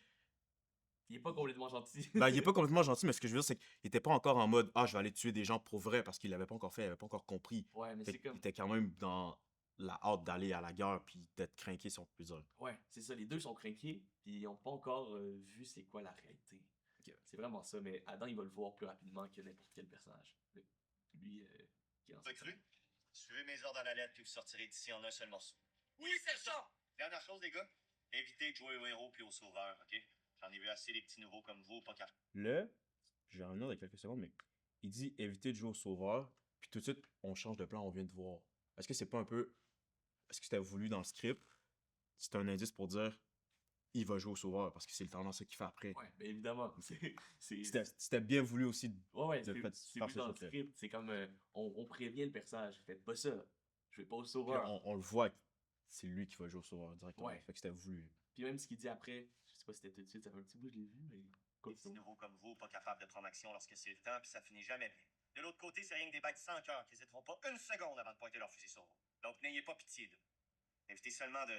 Il est pas complètement gentil.
il est pas complètement gentil, mais ce que je veux dire, c'est qu'il était pas encore en mode ah, je vais aller tuer des gens pour vrai parce qu'il l'avait pas encore fait, il avait pas encore compris.
Ouais, mais
Fait
c'est
qu'il
comme.
était quand même dans la hâte d'aller à la guerre puis d'être craqué, si on peut dire.
Ouais, c'est ça, les deux sont craqués, puis ils ont pas encore vu c'est quoi la réalité.
Ok.
C'est vraiment ça, mais Adam, il va le voir plus rapidement que n'importe quel personnage. Lui, qui est dans
T'as
cette
cru? Suivez mes ordres à la lettre, puis vous sortirez d'ici en un seul morceau.
Oui, sergent!
Dernière chose, les gars. Évitez de jouer aux héros puis aux sauveurs, OK? J'en ai vu assez des petits nouveaux comme vous, pas capables.
Là, je vais revenir dans quelques secondes, mais il dit éviter de jouer au sauveur, puis tout de suite, on change de plan, on vient de voir. Est-ce que c'est pas un peu. Est-ce que c'était voulu dans le script? C'est un indice pour dire il va jouer au sauveur parce que c'est le tendance qu'il fait après.
Ouais, mais évidemment.
C'était bien voulu aussi.
Ouais, ouais,
de fait
c'est
faire
vu
ce
dans le
truc-là.
script. C'est comme on prévient le personnage. Faites pas ça. Je vais pas au
Puis
sauveur.
là, on le voit, que c'est lui qui va jouer au sauveur directement.
Ouais.
Fait que c'était voulu.
Puis même ce qu'il dit après, je sais pas si c'était tout de suite, ça fait un petit bout, je l'ai vu, mais.
Des petits nouveaux comme vous, pas capables de prendre action lorsque c'est le temps, puis ça finit jamais bien. De l'autre côté, c'est rien que des bêtes sans cœur qui n'hésiteront pas une seconde avant de pointer leur fusil sur vous. Donc n'ayez pas pitié d'eux. Évitez seulement de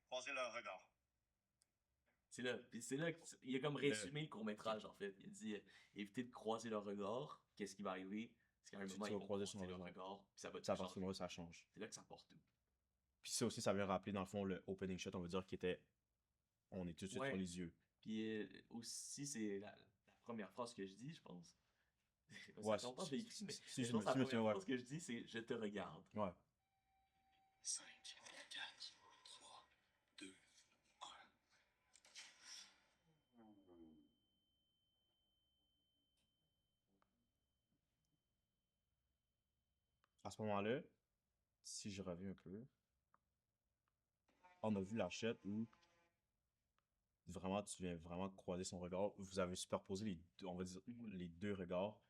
croiser leur regard.
C'est là. Puis c'est là qu'il a comme résumé le court-métrage, en fait. Il a dit évitez de croiser leur regard. Qu'est-ce qui va arriver? C'est qu'à un
Tu
moment,
vas
ils vont
croiser
croiser
son
leur
regard.
regard. Puis ça va tout
Ça, à
changer.
partir de là, ça change.
C'est là que ça porte tout.
Puis ça aussi, ça vient rappeler, dans le fond, le opening shot, on va dire, qui était. On est tout de suite
Ouais.
sur les yeux.
Puis aussi, c'est la première phrase que je dis, je pense.
Ouais,
ça fait longtemps que je l'ai écrit, mais
si
je
je
pense
me
que la
souviens,
première
ouais.
phrase que je dis, c'est « Je te regarde
Ouais.
5, 4, 3, 2, 1.
À ce moment-là, si je reviens un peu, on a vu la shot où vraiment tu viens vraiment croiser son regard. Vous avez superposé les deux, on va dire,
Mhm.
les deux regards.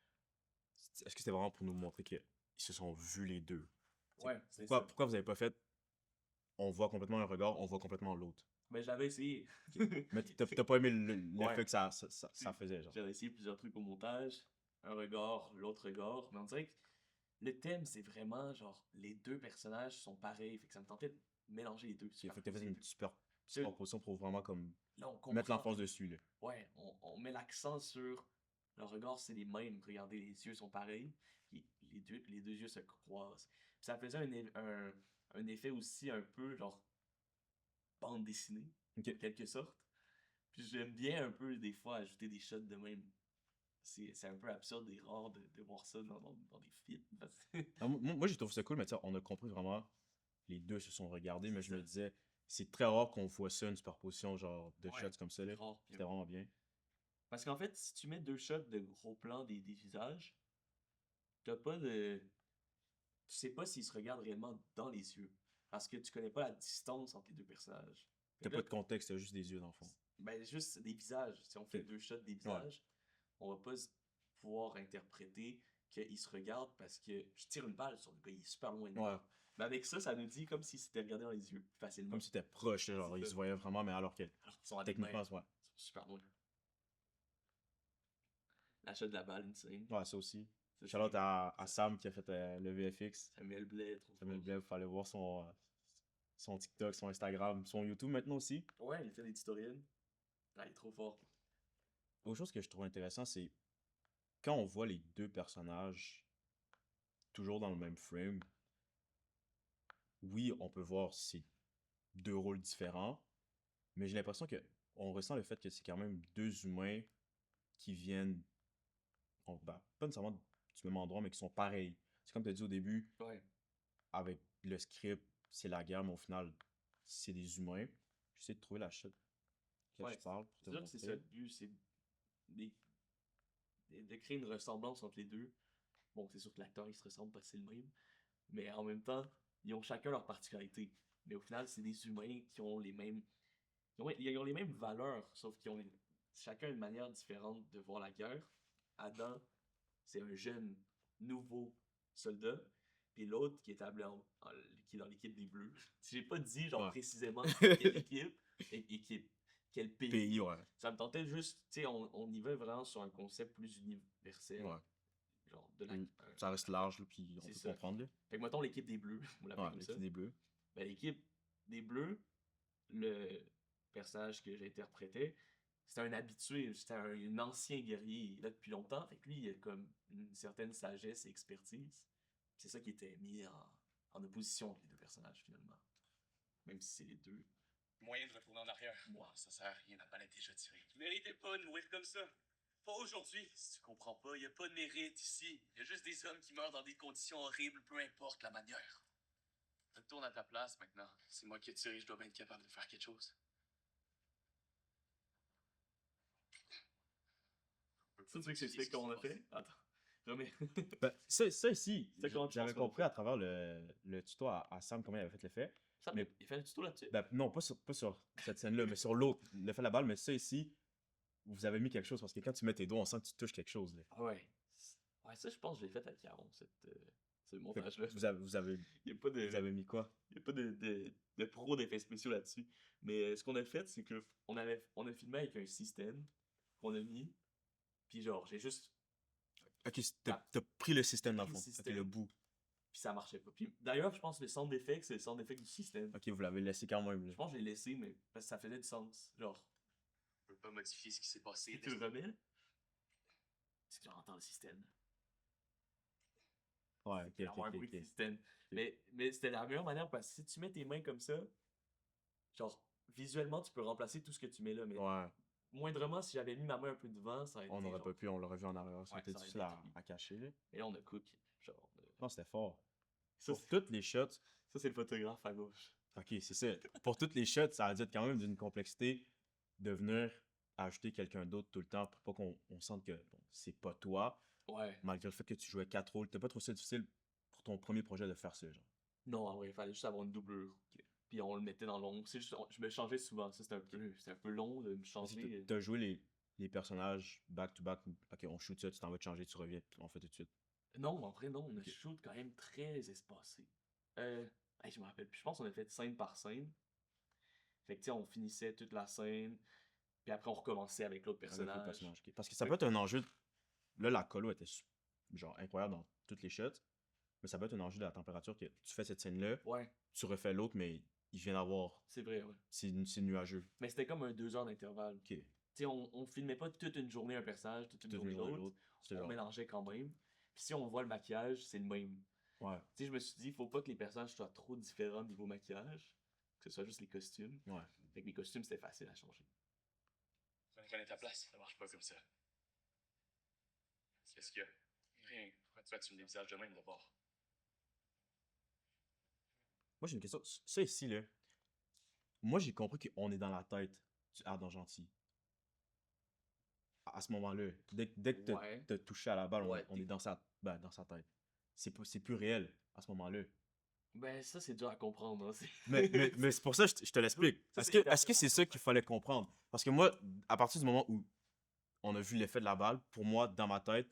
Est-ce que c'était vraiment pour nous montrer qu'ils se sont vus les deux? ».
Ouais, c'est
Pourquoi,
ça.
pourquoi vous avez pas fait on voit complètement un regard, on voit complètement l'autre?
Mais j'avais essayé.
Mais t'as pas aimé l'effet
Ouais.
que ça faisait, genre.
J'avais essayé plusieurs trucs au montage. Un regard, l'autre regard. Mais on dirait que le thème, c'est vraiment genre les deux personnages sont pareils. Fait que ça me tentait de mélanger les deux.
Fait que t'as fait une super
Puis
superposition pour vraiment comme
là, on
mettre
comprend.
l'emphase dessus, là.
Ouais, on met l'accent sur le regard, c'est les mêmes. Regardez, les yeux sont pareils. Puis les deux yeux se croisent. Puis ça faisait un effet aussi un peu genre bande dessinée,
Ok.
en quelque sorte. Puis j'aime bien un peu des fois ajouter des shots de même. C'est un peu absurde et rare de voir ça dans des films. parce que-
Ah, moi, j'ai trouvé ça cool, mais tu sais, on a compris vraiment, les deux se sont regardés, mais je me disais, c'est très rare qu'on voit ça, une superposition genre de
Ouais,
shots comme ça, là.
rare, puis
C'était vraiment bien.
Parce qu'en fait, si tu mets deux shots de gros plans des visages, t'as pas de. tu sais pas s'ils se regardent réellement dans les yeux. Parce que tu connais pas la distance entre les deux personnages. Fait
T'as
que
pas
là,
de contexte, t'as juste des yeux dans le fond.
ben, juste des visages. Si on fait 2 shots des visages, on va pas pouvoir interpréter qu'ils se regardent parce que je tire une balle sur le gars, il est super loin de moi.
Ouais.
Mais avec ça nous dit comme s'ils s'étaient regardés dans les yeux facilement.
Comme si t'étais proche, genre,
C'est
ils
ça.
se voyaient vraiment, mais alors que
Alors qu'ils sont à des
techniquement,
mètres,
ouais.
ils sont super loin. L'achat de la balle, insane.
Ouais, ça aussi.
Ça,
Shout-out
c'est
à Sam qui a fait le VFX.
Samuel Blais, trop
Samuel
fort.
Blais, il fallait voir son TikTok, son Instagram, son YouTube maintenant aussi.
Ouais, il fait des tutoriels. Ah, il est trop fort.
Autre chose que je trouve intéressant, c'est quand on voit les deux personnages toujours dans le même frame, oui, on peut voir ces deux rôles différents, mais j'ai l'impression que on ressent le fait que c'est quand même deux humains qui viennent, pas nécessairement du même endroit, mais qui sont pareils. C'est comme tu as dit au début,
Ouais.
avec le script, c'est la guerre, mais au final, c'est des humains. J'essaie de trouver la shot que
Ouais,
je parle pour te
C'est sûr que c'est ça
montrer.
le but, c'est des- de créer une ressemblance entre les deux. Bon, c'est sûr que l'acteur il se ressemble parce que c'est le même, mais en même temps, ils ont chacun leur particularité. Mais au final, c'est des humains qui ont les mêmes. Ils ont les mêmes valeurs, sauf qu'ils ont chacun une manière différente de voir la guerre. Adam, c'est un jeune, nouveau soldat, puis l'autre qui est appelé qui est dans l'équipe des Bleus. J'ai pas dit genre
Ouais.
précisément quelle équipe et quel pays.
Pays, ouais.
Ça me tentait juste, tu sais, on y va vraiment sur un concept plus universel.
Ouais.
Genre de la.
Ça reste large, là, puis on
C'est
peut
ça.
comprendre. Là.
Fait que mettons l'équipe des Bleus, on l'appelle
Ouais,
comme ça.
l'équipe des Bleus.
Ben, l'équipe des Bleus, le personnage que j'interprétais, c'était un habitué, c'était un ancien guerrier, il est là depuis longtemps, fait que lui, il a comme une certaine sagesse et expertise. C'est ça qui était mis en opposition entre les deux personnages, finalement. Même si c'est les deux.
Moyen de retourner en arrière. Moi, ça sert à rien, la balle est déjà tirée. Tu méritais pas de mourir comme ça. Pas aujourd'hui. Si tu comprends pas, y a pas de mérite ici. Y a juste des hommes qui meurent dans des conditions horribles, peu importe la manière. Retourne à ta place maintenant. C'est moi qui ai tiré, je dois bien être capable de faire quelque chose.
Ça, tu veux que j'explique comment on a fait? Attends, remets.
Ben, ça ici,
C'est comment tu
j'avais
penses qu'on
compris à travers le tuto à Sam comment il avait fait l'effet.
Ça,
Mais-
il fait un tuto là-dessus.
Ben, non, pas sur cette scène-là, mais sur l'autre, le fait de la balle. Mais ça ici, vous avez mis quelque chose parce que quand tu mets tes doigts, on sent que tu touches quelque chose. Là.
Ah ouais. Ouais, ça, je pense que je l'ai fait à Caron, ce
Fait que
montage-là.
vous avez
Il n'y a pas de.
Vous avez mis quoi?
Il n'y a pas de pro d'effets spéciaux là-dessus. Mais ce qu'on a fait, c'est que on a filmé avec un système qu'on a mis. Puis genre, j'ai juste.
Ok, t'as pris le système dans le
Pris
fond.
le
Ok,
système.
le bout.
Puis ça marchait pas. Puis d'ailleurs, je pense que le centre d'effet, c'est le centre d'effet du système.
Ok, vous l'avez laissé quand même.
Je
Là.
pense que je l'ai laissé, mais parce que ça faisait du sens. Genre,
Je peux pas modifier ce qui s'est passé.
si tu le remets, c'est que tu entends le système.
Ouais, ok,
C'est
ok,
vraiment un
ok.
bruit de
ok.
système. Mais c'était la meilleure manière parce que si tu mets tes mains comme ça, genre, visuellement, tu peux remplacer tout ce que tu mets là. Mais
Ouais,
moindrement, si j'avais mis ma main un peu devant, ça aurait été.
on n'aurait
genre-
pas pu, on l'aurait vu en arrière. Ça
Ouais,
aurait été
ça aurait
difficile
été
à
tricky.
cacher. Là.
Mais là, on a cook. Genre,
Non, c'était fort.
ça,
Pour toutes les shots,
ça, c'est le photographe à gauche.
ok, c'est ça. Pour toutes les shots, ça a dû être quand même d'une complexité de venir ajouter quelqu'un d'autre tout le temps pour pas qu'on sente que bon, c'est pas toi,
Ouais.
malgré le fait que tu jouais 4 rôles. T'as pas trouvé ça difficile pour ton premier projet de faire ça, genre?
Non, en vrai, il fallait juste avoir une doublure. Puis on le mettait dans l'ombre. C'est juste, je me changeais souvent. Ça, c'était un peu long de me
Parce
changer.
que t'as joué les personnages back-to-back. Ok, on shoot ça, tu t'en vas te changer, tu reviens, on fait tout de suite.
Non, en vrai, non. On a
Ok.
shoot quand même très espacé. Je me rappelle plus. Je pense qu'on a fait scène par scène. Fait que, tu sais, on finissait toute la scène. Puis après, on recommençait avec l'autre
Avec
personnage.
le personnage, ok. Parce que ça peut être un enjeu. Là, la colo était genre incroyable dans toutes les shots. Mais ça peut être un enjeu de la température que tu fais cette scène-là,
Ouais,
tu refais l'autre, mais il vient d'avoir.
c'est vrai, ouais.
C'est nuageux.
Mais c'était comme un 2 heures d'intervalle.
Ok.
Tu sais, on filmait pas toute une journée un personnage, toute une
Tout
journée
une journée
l'autre.
C'est
On
genre.
mélangeait quand même. Puis si on voit le maquillage, c'est le même.
Ouais.
Tu sais, je me suis dit, il faut pas que les personnages soient trop différents niveau maquillage. Que ce soit juste les costumes.
Ouais.
Fait que les costumes, c'était facile à changer.
Connais ta place, ça marche pas comme ça. Qu'est-ce qu'il y a? Rien. Pourquoi tu me dévisages de même d'abord?
Moi, j'ai une question. Ça ici, là. Moi, j'ai compris qu'on est dans la tête du Ardent Gentil. À ce moment-là. Dès que
Ouais.
t'as touché à la balle,
Ouais,
on est dans sa tête. c'est plus réel à ce moment-là.
Ben, ça, c'est dur à comprendre. Hein.
Mais c'est pour ça que je te l'explique.
Ça,
Est-ce que c'est ça qu'il fallait comprendre? Parce que moi, à partir du moment où on a vu l'effet de la balle, pour moi, dans ma tête,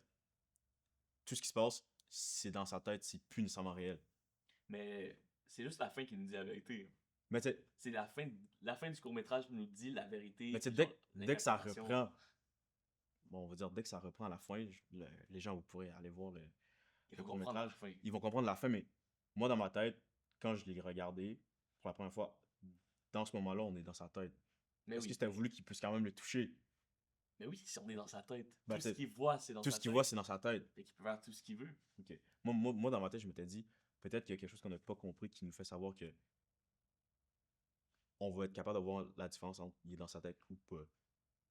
tout ce qui se passe, c'est dans sa tête, c'est plus nécessairement réel.
Mais c'est juste la fin qui nous dit la vérité.
Mais tu sais,
C'est la fin du court-métrage nous dit la vérité.
mais tu sais,
genre,
dès que ça
l'interprétation.
reprend, bon, on va dire, dès que ça reprend à la fin, les gens, vous pourrez aller voir
Il
le
faut comprendre la
court-métrage.
fin.
Ils vont comprendre la fin, mais moi, dans ma tête, quand je l'ai regardé pour la première fois, dans ce moment-là, on est dans sa tête.
Mais
Est-ce
oui.
que c'était voulu qu'il puisse quand même le toucher?
Mais oui, si on est dans sa tête.
Ben,
tout ce
c'est-
qu'il voit, c'est dans
Tout
sa
ce qu'il
tête.
voit, c'est dans sa tête.
Fait qu'il peut faire tout ce qu'il veut.
Ok. Moi, dans ma tête, je m'étais dit, peut-être qu'il y a quelque chose qu'on n'a pas compris qui nous fait savoir que on va être capable de voir la différence entre il est dans sa tête ou pas.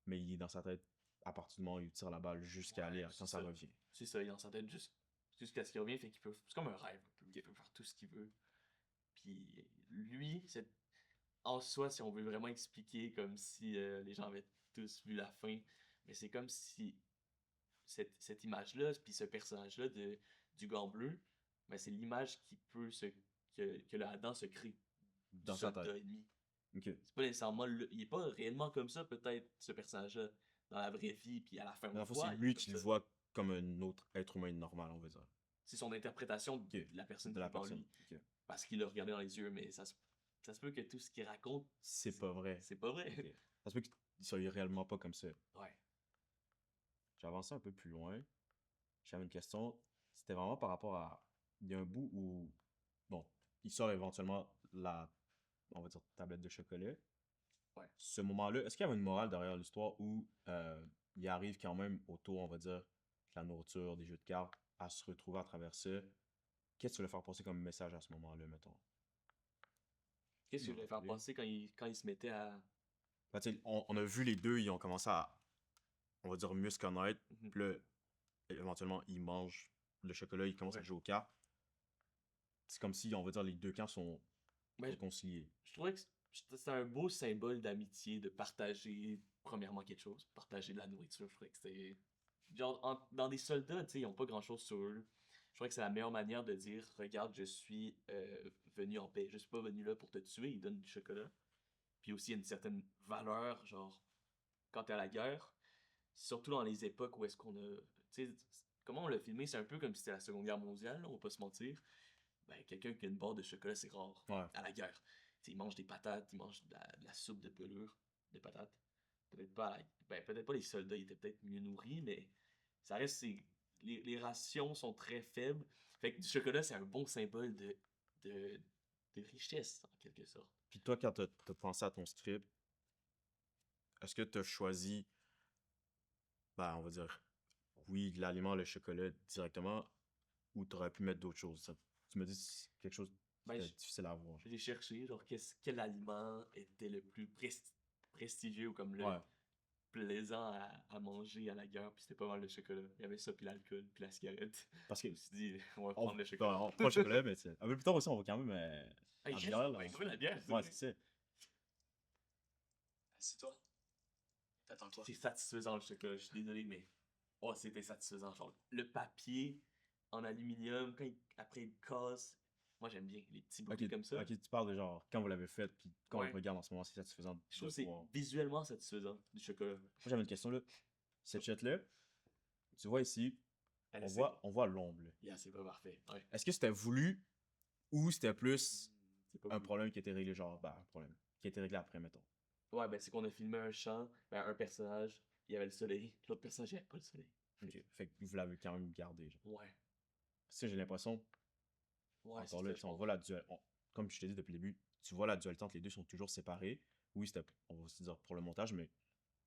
Mais il est dans sa tête à partir du moment où il tire la balle jusqu'à
Ouais,
aller
c'est
quand ça
ça.
revient.
C'est ça, il est dans sa tête jusqu'à ce qu'il revient. Fait qu'il peut. C'est comme un rêve. Il peut faire tout ce qu'il veut. Puis lui, en soi, si on veut vraiment expliquer comme si les gens avaient tous vu la fin, mais c'est comme si cette image-là, puis ce personnage-là du gant bleu, mais c'est l'image que le Adam se crée
Dans
du
sa
soldat
tête.
ennemi.
Ok.
C'est pas nécessairement il est pas réellement comme ça peut-être ce personnage-là dans la vraie vie, puis à la fin
Dans
on
le
le
fond,
voit,
c'est
il est
lui
comme
qui le
ça.
voit comme un autre être humain normal, on va dire.
C'est son interprétation
Ok.
de la personne
De
qui
la
est devant
personne.
lui,
Ok.
parce qu'il l'a regardé dans les yeux, mais ça se peut que tout ce qu'il raconte,
C'est pas vrai.
c'est pas vrai.
Ok. Ça se peut qu'il soit réellement pas comme ça.
Ouais.
J'ai avancé un peu plus loin. J'avais une question. C'était vraiment par rapport à. Il y a un bout où. Bon, il sort éventuellement on va dire, tablette de chocolat.
Ouais.
Ce moment-là, est-ce qu'il y avait une morale derrière l'histoire où il arrive quand même autour, on va dire, de la nourriture, des jeux de cartes, à se retrouver à travers ça? Qu'est-ce que tu voulais faire passer comme message à ce moment-là, mettons?
Qu'est-ce que
me
je vais faire
rappeler.
passer quand il se mettait à.
Ben, tu sais, on a vu les deux, ils ont commencé à, on va dire, mieux se connaître.
Mhm.
Puis là, éventuellement, ils mangent le chocolat, ils commencent à
Ouais.
jouer aux cartes. C'est comme si, on va dire, les deux camps sont
Ben,
réconciliés.
je trouvais que c'était un beau symbole d'amitié, de partager, premièrement, quelque chose, partager de la nourriture. Je trouvais que c'était. Genre, dans des soldats, tu sais, ils n'ont pas grand-chose sur eux. Je trouvais que c'est la meilleure manière de dire regarde, je suis venu en paix. Je suis pas venu là pour te tuer. Ils donnent du chocolat. Puis aussi, il y a une certaine valeur, genre, quand t'es à la guerre, surtout dans les époques où est-ce qu'on a. Tu sais, comment on l'a filmé, c'est un peu comme si c'était la Seconde Guerre mondiale, là, on va pas se mentir. Ben, quelqu'un qui a une barre de chocolat, c'est rare
Ouais.
à la guerre. Tu sais, ils mangent des patates, ils mangent de la soupe de pelure, de patates. Peut-être pas, peut-être pas les soldats, ils étaient peut-être mieux nourris, mais ça reste. Les rations sont très faibles. Fait que du chocolat, c'est un bon symbole de, de richesse, en quelque sorte.
Puis toi, quand t'as pensé à ton script, est-ce que t'as choisi, ben, on va dire, oui, l'aliment, le chocolat directement, ou t'aurais pu mettre d'autres choses? Tu me dis que c'est quelque chose
Ben,
qui était difficile à voir.
J'ai cherché, genre, quel aliment était le plus prestigieux ou comme le
Ouais.
plaisant à manger à la guerre, puis c'était pas mal le chocolat. Il y avait ça, puis l'alcool, puis la cigarette.
Parce que
Je me suis dit, on va
on,
prendre le chocolat.
on prend le chocolat, mais un peu plus tard aussi, on va quand même
Hey,
la
yes,
bière.
ouais, quand même la bière, c'est
Ouais,
vrai.
c'est ça.
Assieds-toi. T'attends quoi?
C'est satisfaisant le chocolat, je suis désolé, mais oh, c'était satisfaisant. Genre, le papier en aluminium, après il casse. Moi, j'aime bien les petits bruits
Ok,
comme ça.
ok, tu parles de genre, quand vous l'avez fait, puis quand on
Ouais.
le regarde en ce moment, c'est satisfaisant
Je trouve
de
que c'est
voir.
visuellement satisfaisant, du chocolat.
Moi, j'avais une question là. Cette chute-là, tu vois ici,
Elle
on
essaie.
voit l'ombre. Là.
Yeah, c'est pas parfait. Ouais.
Est-ce que c'était voulu ou c'était plus
C'est pas
un
voulu.
problème qui a été réglé, genre, ben, un problème qui a été réglé après, mettons?
Ouais, ben c'est qu'on a filmé un champ, ben un personnage, il y avait le soleil, l'autre personnage, il n'y avait pas le soleil.
Ok, fait que vous l'avez quand même gardé. Genre.
Ouais.
Parce que j'ai l'impression,
Ouais,
encore là, tu sais, on voit la dualité. Comme je t'ai dit depuis le début, tu vois la dualité entre les deux sont toujours séparés. Oui, c'était, on va se dire pour le montage, mais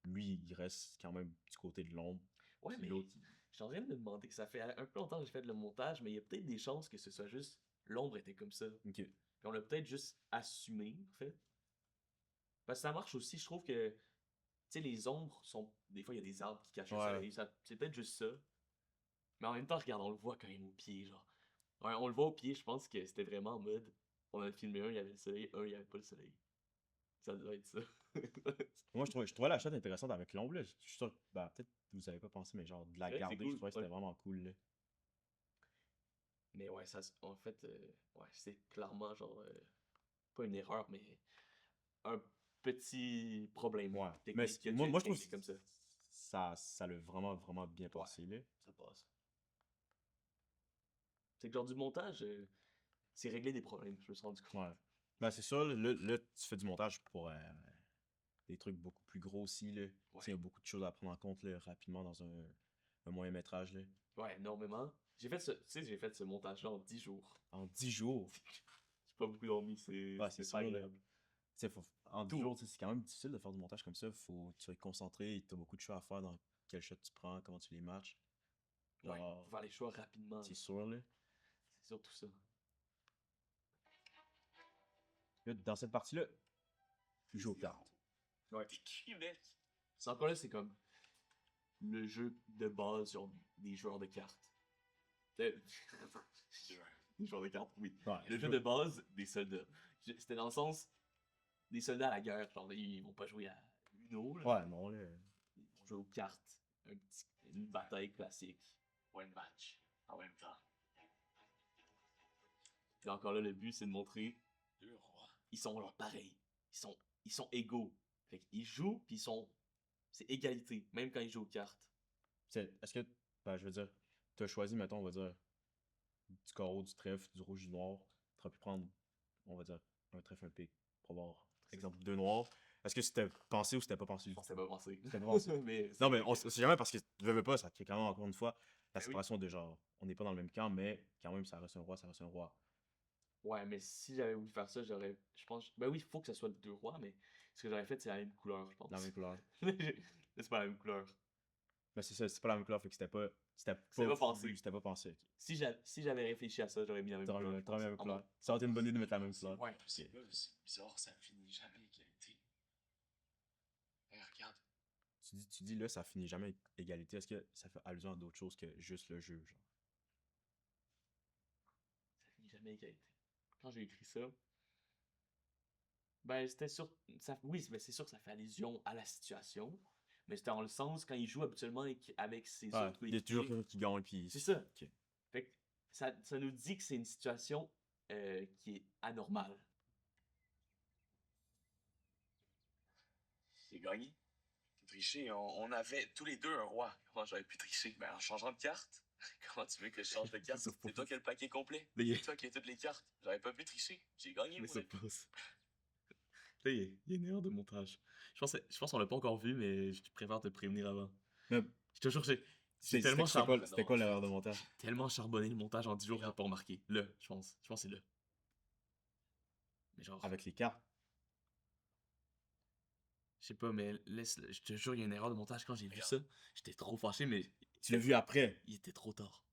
lui, il reste quand même du côté de l'ombre.
Ouais,
puis
mais
l'autre,
je suis en train de me demander que ça fait un peu longtemps que j'ai fait le montage, mais il y a peut-être des chances que ce soit juste l'ombre était comme ça.
ok.
Puis on l'a peut-être juste assumé, en fait. Parce que ça marche aussi, je trouve que, tu sais, les ombres sont. Des fois, il y a des arbres qui cachent le
Ouais.
soleil, c'est peut-être juste ça. Mais en même temps, regarde, on le voit quand même au pied, genre. Ouais, on le voit au pied, je pense que c'était vraiment en mode. On a filmé un, il y avait le soleil, un, il n'y avait pas le soleil. Ça doit être ça.
Moi, je trouvais la shot intéressante avec l'ombre. Là. Je suis sûr, ben, peut-être que vous avez pas pensé, mais genre, de la
C'est vrai que c'est
garder,
cool,
je trouvais que c'était
ouais.
vraiment cool. Là.
Mais ouais, en fait, ouais, c'est clairement genre, pas une erreur, mais un petit problème
Ouais.
technique
Mais
qui a dû
moi,
être
moi, je trouve
réglé comme ça.
ça l'a vraiment, vraiment bien
Ouais,
passé, là.
ça passe. C'est que genre du montage, c'est régler des problèmes, je me suis rendu compte.
Ouais. Ben, c'est ça, là, tu fais du montage pour des trucs beaucoup plus gros aussi, là. Tu sais, il y a beaucoup de choses à prendre en compte, là, rapidement dans un moyen-métrage, là.
Ouais, énormément. J'ai fait ce montage-là en 10 jours.
En 10 jours.
J'ai pas beaucoup dormi,
Ouais, c'est
c'était
ça,
pas
là.
agréable.
Tu sais, en 10
Tout.
jours, tu sais, c'est quand même difficile de faire du montage comme ça. Faut que tu sois concentré, t'as beaucoup de choix à faire dans quel shot tu prends, comment tu les matches.
Ouais,
Genre,
faut faire les choix rapidement.
c'est sûr, là.
C'est surtout ça.
Là, dans cette partie-là, tu joues aux cartes.
Ouais.
T'es qui, mec?
C'est encore là, c'est comme le jeu de base sur des joueurs de cartes. Des joueurs de cartes, oui.
Ouais,
Le jeu de base des soldats. C'était dans le sens des soldats à la guerre. Genre, ils vont pas jouer à Uno, là.
Ouais, non, là.
Ils vont jouer aux cartes. Une bataille classique.
One match. En même temps.
Et encore là, le but, c'est de montrer
Deux rois.
ils sont genre pareils. Ils sont égaux. Fait qu'ils jouent, puis c'est égalité, même quand ils jouent aux cartes.
Est-ce que, ben, je veux dire, t'as choisi, mettons, on va dire, du carreau, du trèfle, du rouge, du noir. T'aurais pu prendre, on va dire, un trèfle, un pic, pour avoir, par exemple, deux noirs. Est-ce que c'était pensé ou c'était pas pensé?
Je pensais pas penser.
C'était pas pensé.
mais
Non, mais on sait jamais parce que tu veux pas, ça crée quand même, encore une fois, la
Ben oui.
séparation de genre, on n'est pas dans le même camp, mais quand même, ça reste un roi, ça reste un roi.
Ouais, mais si j'avais voulu faire ça, je pense. Ben oui, il faut que ce soit deux rois, mais ce que j'aurais fait, c'est la même couleur, je pense.
La même couleur.
C'est pas la même couleur.
Mais c'est ça, c'est pas la même couleur, fait que c'était pas
pas pensé.
voulu, c'était pas pensé. Ok.
Si j'avais réfléchi à ça, j'aurais mis la même
T'aurais
couleur.
mis
je
la
pense.
même couleur. Ça aurait été une bonne idée de mettre la même couleur.
Ouais.
C'est bizarre, ça finit jamais égalité. Hey, regarde.
Tu dis là, ça finit jamais avec égalité. Est-ce que ça fait allusion à d'autres choses que juste le jeu, genre?
Ça finit jamais égalité. Quand j'ai écrit ça, ben c'était sûr. Oui, ben, c'est sûr que ça fait allusion à la situation. Mais c'était dans le sens quand il joue habituellement avec ses
Ouais,
autres
il y a toujours
coéquipiers.
quelqu'un qui gagne, puis...
C'est ça.
Ok.
Fait que ça nous dit que c'est une situation qui est anormale.
J'ai gagné. J'ai triché. On avait tous les deux un roi. Comment j'aurais pu tricher? Ben, en changeant de carte. Comment tu veux que je change de carte? C'est toi qui as le paquet complet.
Mais
C'est toi qui as toutes les cartes. J'aurais pas pu tricher. J'ai gagné,
Mais
moi.
ça passe. Là, il y a une erreur de montage. Je pense qu'on l'a pas encore vu, mais je préfère te prévenir avant.
Mais
Je te jure, j'ai tellement,
c'était quoi l'erreur de montage?
tellement charbonné le montage en 10 jours, j'ai pas remarqué. Là, je pense. Je pense que c'est là. Mais genre,
Avec les cartes.
je sais pas, mais je te jure, il y a une erreur de montage. Quand j'ai vu ça, j'étais trop fâché, mais
Tu l'as vu après?
il était trop tard.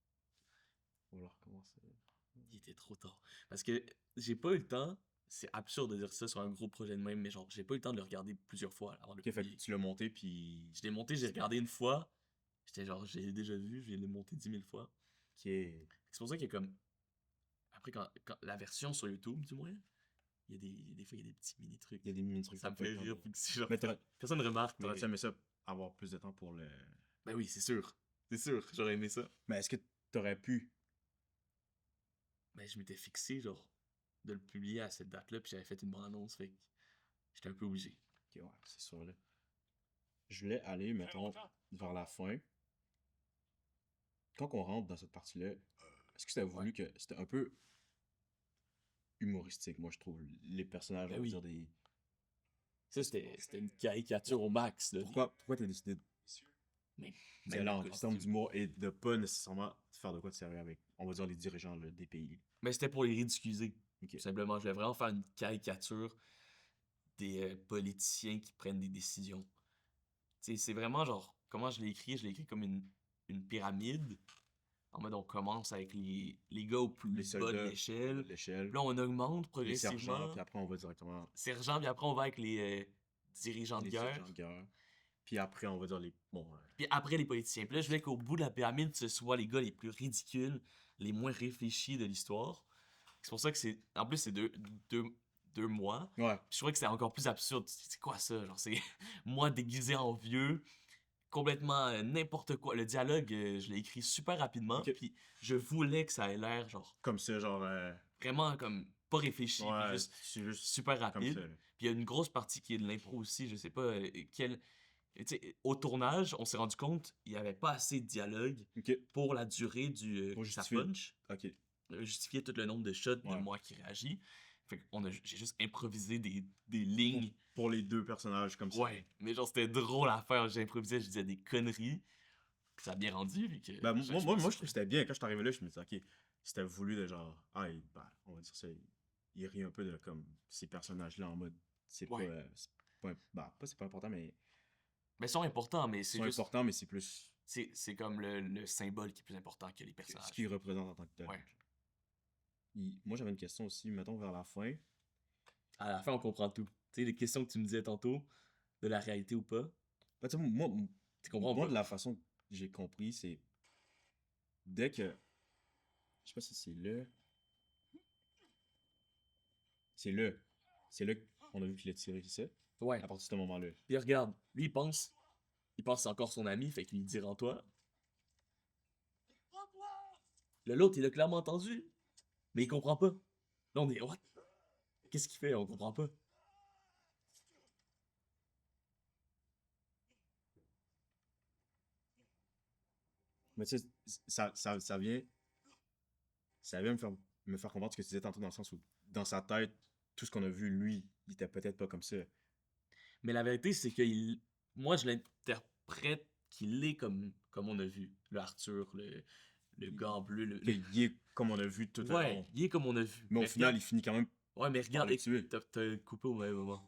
On va recommencer.
Il était trop tard. Parce que j'ai pas eu le temps. C'est absurde de dire ça sur un gros projet de même, mais genre, j'ai pas eu le temps de le regarder plusieurs fois avant de le
Ok, fait que
publier.
tu l'as monté, puis...
Je l'ai monté, j'ai regardé une fois. J'étais genre, j'ai déjà vu, je l'ai monté 10 000 fois.
Ok.
C'est pour ça qu'il y a comme. Après, quand la version sur YouTube, du moins, il y a des fois, il y a des petits mini-trucs.
Il y a des mini-trucs.
Ça me fait rire. Puis que c'est genre,
Mais
personne ne remarque.
t'aurais-tu
Mais...
aimé ça, avoir plus de temps pour le...
Ben oui, c'est sûr. C'est sûr, j'aurais aimé ça.
Mais est-ce que t'aurais pu...
Ben, je m'étais fixé, genre, de le publier à cette date-là, puis j'avais fait une bonne annonce, fait que j'étais un peu obligé.
Ok, ouais, c'est sûr, là. Je voulais aller, mettons, vers la fin. Quand on rentre dans cette partie-là, est-ce que c'était voulu que... C'était un peu humoristique, moi, je trouve. Les personnages,
Ben
on va
oui.
dire des...
Ça, c'était une caricature au max, là.
Pourquoi t'as décidé de...
Mais
C'est là, en termes d'humour et de pas nécessairement faire de quoi de sérieux avec, on va dire, les dirigeants là, des pays.
Mais c'était pour les ridiculiser.
Ok.
Tout simplement, je voulais vraiment faire une caricature des politiciens qui prennent des décisions. Tu sais, c'est vraiment genre, comment je l'ai écrit comme une pyramide. En mode, on commence avec les gars au plus
Les
bas de
soldats,
l'échelle.
l'échelle,
Puis là, on augmente
les sergents,
progressivement.
puis après, on va directement...
Sergent, puis après, on va avec les dirigeants de
les
guerre.
sergents de guerre. Puis après, on va dire les... Bon,
Puis après, les politiciens. Puis là, je voulais qu'au bout de la pyramide, ce soit les gars les plus ridicules, les moins réfléchis de l'histoire. C'est pour ça que c'est... En plus, c'est deux mois.
ouais.
Puis je trouvais que c'était encore plus absurde. C'est quoi ça? Genre, c'est moi déguisé en vieux, complètement n'importe quoi. Le dialogue, je l'ai écrit super rapidement,
Ok.
puis je voulais que ça ait l'air, genre,
Comme ça, genre.
vraiment comme pas réfléchi, puis
Ouais,
juste
c'est juste
super
comme
rapide.
ça.
Puis il y a une grosse partie qui est de l'impro aussi, je sais pas quelle. Tu sais, au tournage, on s'est rendu compte il y avait pas assez de dialogue
Ok.
pour la durée du
Pour
que ça
justifier.
punch,
Ok.
justifier tout le nombre de shots de
Ouais.
moi qui réagit. Fait que j'ai juste improvisé des lignes.
Pour les deux personnages comme ça.
Ouais, mais genre c'était drôle à faire, j'improvisais, je disais des conneries. Puis ça a bien rendu vu que
Ben,
je
moi,
pensais
je trouve
pas.
que c'était bien. Quand je suis arrivé là, je me disais, ok, c'était voulu de genre. Ah, on va dire ça. Il rit un peu de comme ces personnages-là en mode. C'est
Ouais.
pas. C'est pas important, mais.
Mais ils sont importants, mais
Ils
c'est
sont
juste.
importants, mais c'est plus
C'est comme le symbole qui est plus important que les
ce
personnages.
qu'ils représentent en tant que tel.
Ouais.
Moi, j'avais une question aussi, mettons vers la fin.
À la fin, on comprend tout. Tu sais, les questions que tu me disais tantôt, de la réalité ou pas,
Ben, tu sais, moi,
tu comprends
moi,
pas.
de la façon que j'ai compris, c'est dès que. Je sais pas si c'est le. C'est le. C'est là qu'on a vu qu'il a tiré, c'est ça?
Ouais.
À partir de ce moment-là.
Puis regarde, lui, il pense que c'est encore son ami, fait qu'il dit rends-toi. L'autre, il a clairement entendu, mais il comprend pas. Là, on est, what? Qu'est-ce qu'il fait? On comprend pas.
Mais tu sais, ça vient. Ça vient me faire comprendre ce que tu disais tantôt dans le sens où, dans sa tête, tout ce qu'on a vu, lui, il était peut-être pas comme ça.
Mais la vérité, c'est que moi, je l'interprète qu'il est comme on a vu. Le Arthur, le gars en bleu.
Qu'il est comme on a vu tout le
Ouais,
long.
il est comme on a vu.
Mais au final,
regarde-
il finit quand même.
Ouais, mais regarde,
le tuer.
t'as coupé au même moment.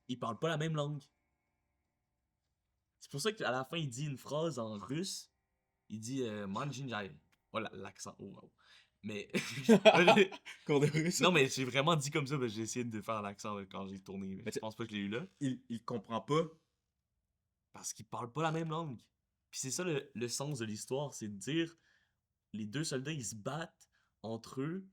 Ils parlent pas la même langue. C'est pour ça qu'à la fin, il dit une phrase en russe. Il dit Manjinjai. Voilà, l'accent. Oh, wow. Mais.
Cours de russe.
Non, mais j'ai vraiment dit comme ça parce que j'ai essayé de faire l'accent quand j'ai tourné.
Mais
Je pense pas que je l'ai eu là.
Il comprend pas.
Parce qu'ils parlent pas la même langue. Puis c'est ça le sens de l'histoire, c'est de dire les deux soldats, ils se battent entre eux,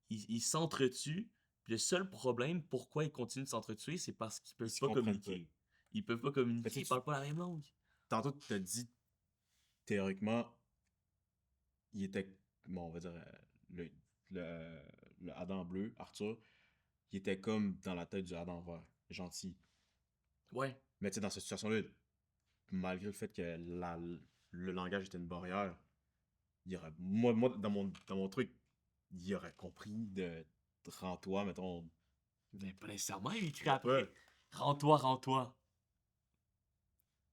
ils s'entretuent. Puis le seul problème, pourquoi ils continuent de s'entretuer, c'est parce qu'ils peuvent
Ils se
pas
comprennent
communiquer.
pas.
Ils peuvent pas communiquer,
Mais tu sais,
ils parlent pas la même langue.
Tantôt, tu t'as dit, théoriquement, il était, bon, on va dire, le Adam bleu, Arthur, il était comme dans la tête du Adam vert, gentil.
Ouais.
Mais tu sais, dans cette situation-là, malgré le fait que le langage était une barrière, il aurait, moi dans mon truc, il aurait compris de rends-toi, mettons.
Mais pas nécessairement, il écrit après.
Ouais.
Rends-toi, rends-toi.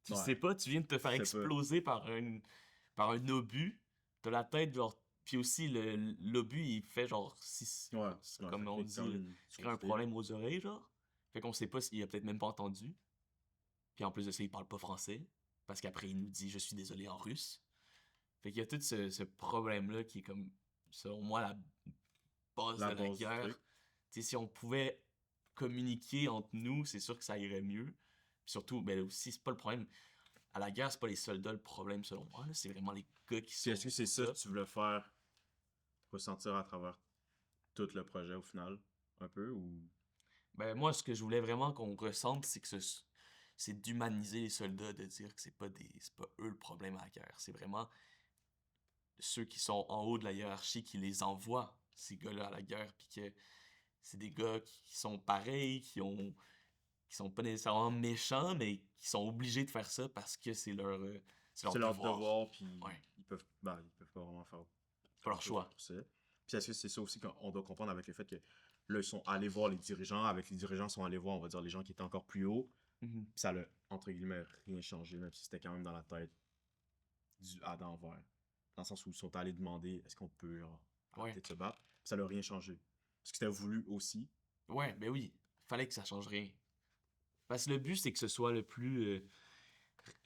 Tu
Ouais.
sais pas, tu viens de te faire
Je sais pas.
exploser par un obus de la tête, genre. Puis aussi, l'obus, il fait genre 6.
Ouais.
Comme
ça
on
fait
dit,
quand même
il crée un problème aux oreilles, genre. Fait qu'on sait pas s'il a peut-être même pas entendu. Puis en plus de ça, il parle pas français. Parce qu'après, il nous dit je suis désolé en russe. Fait qu'il y a tout ce problème-là qui est comme, selon moi, la base
La
de la
base du
guerre.
truc.
Tu sais, si on pouvait communiquer entre nous, c'est sûr que ça irait mieux. Puis surtout, ben aussi, c'est pas le problème. À la guerre, c'est pas les soldats le problème, selon moi. Là. C'est vraiment les gars qui
Puis
sont.
est-ce que c'est ça que tu voulais faire ressentir à travers tout le projet au final, un peu, ou...
Ben, moi, ce que je voulais vraiment qu'on ressente, c'est que c'est d'humaniser les soldats, de dire que c'est pas eux le problème à la guerre. C'est vraiment ceux qui sont en haut de la hiérarchie qui les envoient, ces gars-là, à la guerre, puis que c'est des gars qui sont pareils, qui sont pas nécessairement méchants, mais qui sont obligés de faire ça parce que c'est leur
C'est leur
devoir.
devoir, puis
Ouais.
ils peuvent pas vraiment faire
Pas leur
grand-chose
choix.
pour ça. Puis est-ce que c'est ça aussi qu'on doit comprendre avec le fait que là, ils sont allés voir les dirigeants, avec les dirigeants, ils sont allés voir, on va dire, les gens qui étaient encore plus hauts,
Mhm.
puis ça l'a, entre guillemets, rien changé, même si c'était quand même dans la tête du Adam vert. Dans le sens où ils sont allés demander est-ce qu'on peut arrêter de se battre, puis ça l'a rien changé. Parce que c'était voulu aussi.
Ouais, ben oui. Fallait que ça change rien. Parce que le but, c'est que ce soit le plus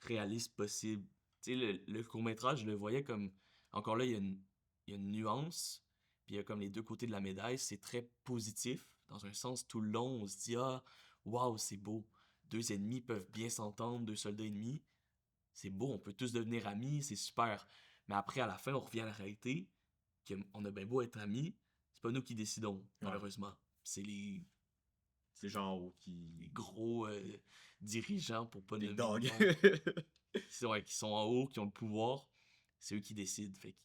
réaliste possible. Tu sais, le court-métrage, je le voyais comme... Encore là, il y a une nuance, puis il y a comme les deux côtés de la médaille. C'est très positif. Dans un sens, tout le long, on se dit « Ah, waouh, c'est beau. Deux ennemis peuvent bien s'entendre, deux soldats ennemis. C'est beau, on peut tous devenir amis, c'est super. » Mais après, à la fin, on revient à la réalité, qu'on a bien beau être amis, c'est pas nous qui décidons, malheureusement. C'est
Les gens en haut
Les
qui...
gros dirigeants, pour pas
Les
nommer
dogs.
le nom, qui sont en haut, qui ont le pouvoir, c'est eux qui décident. Fait que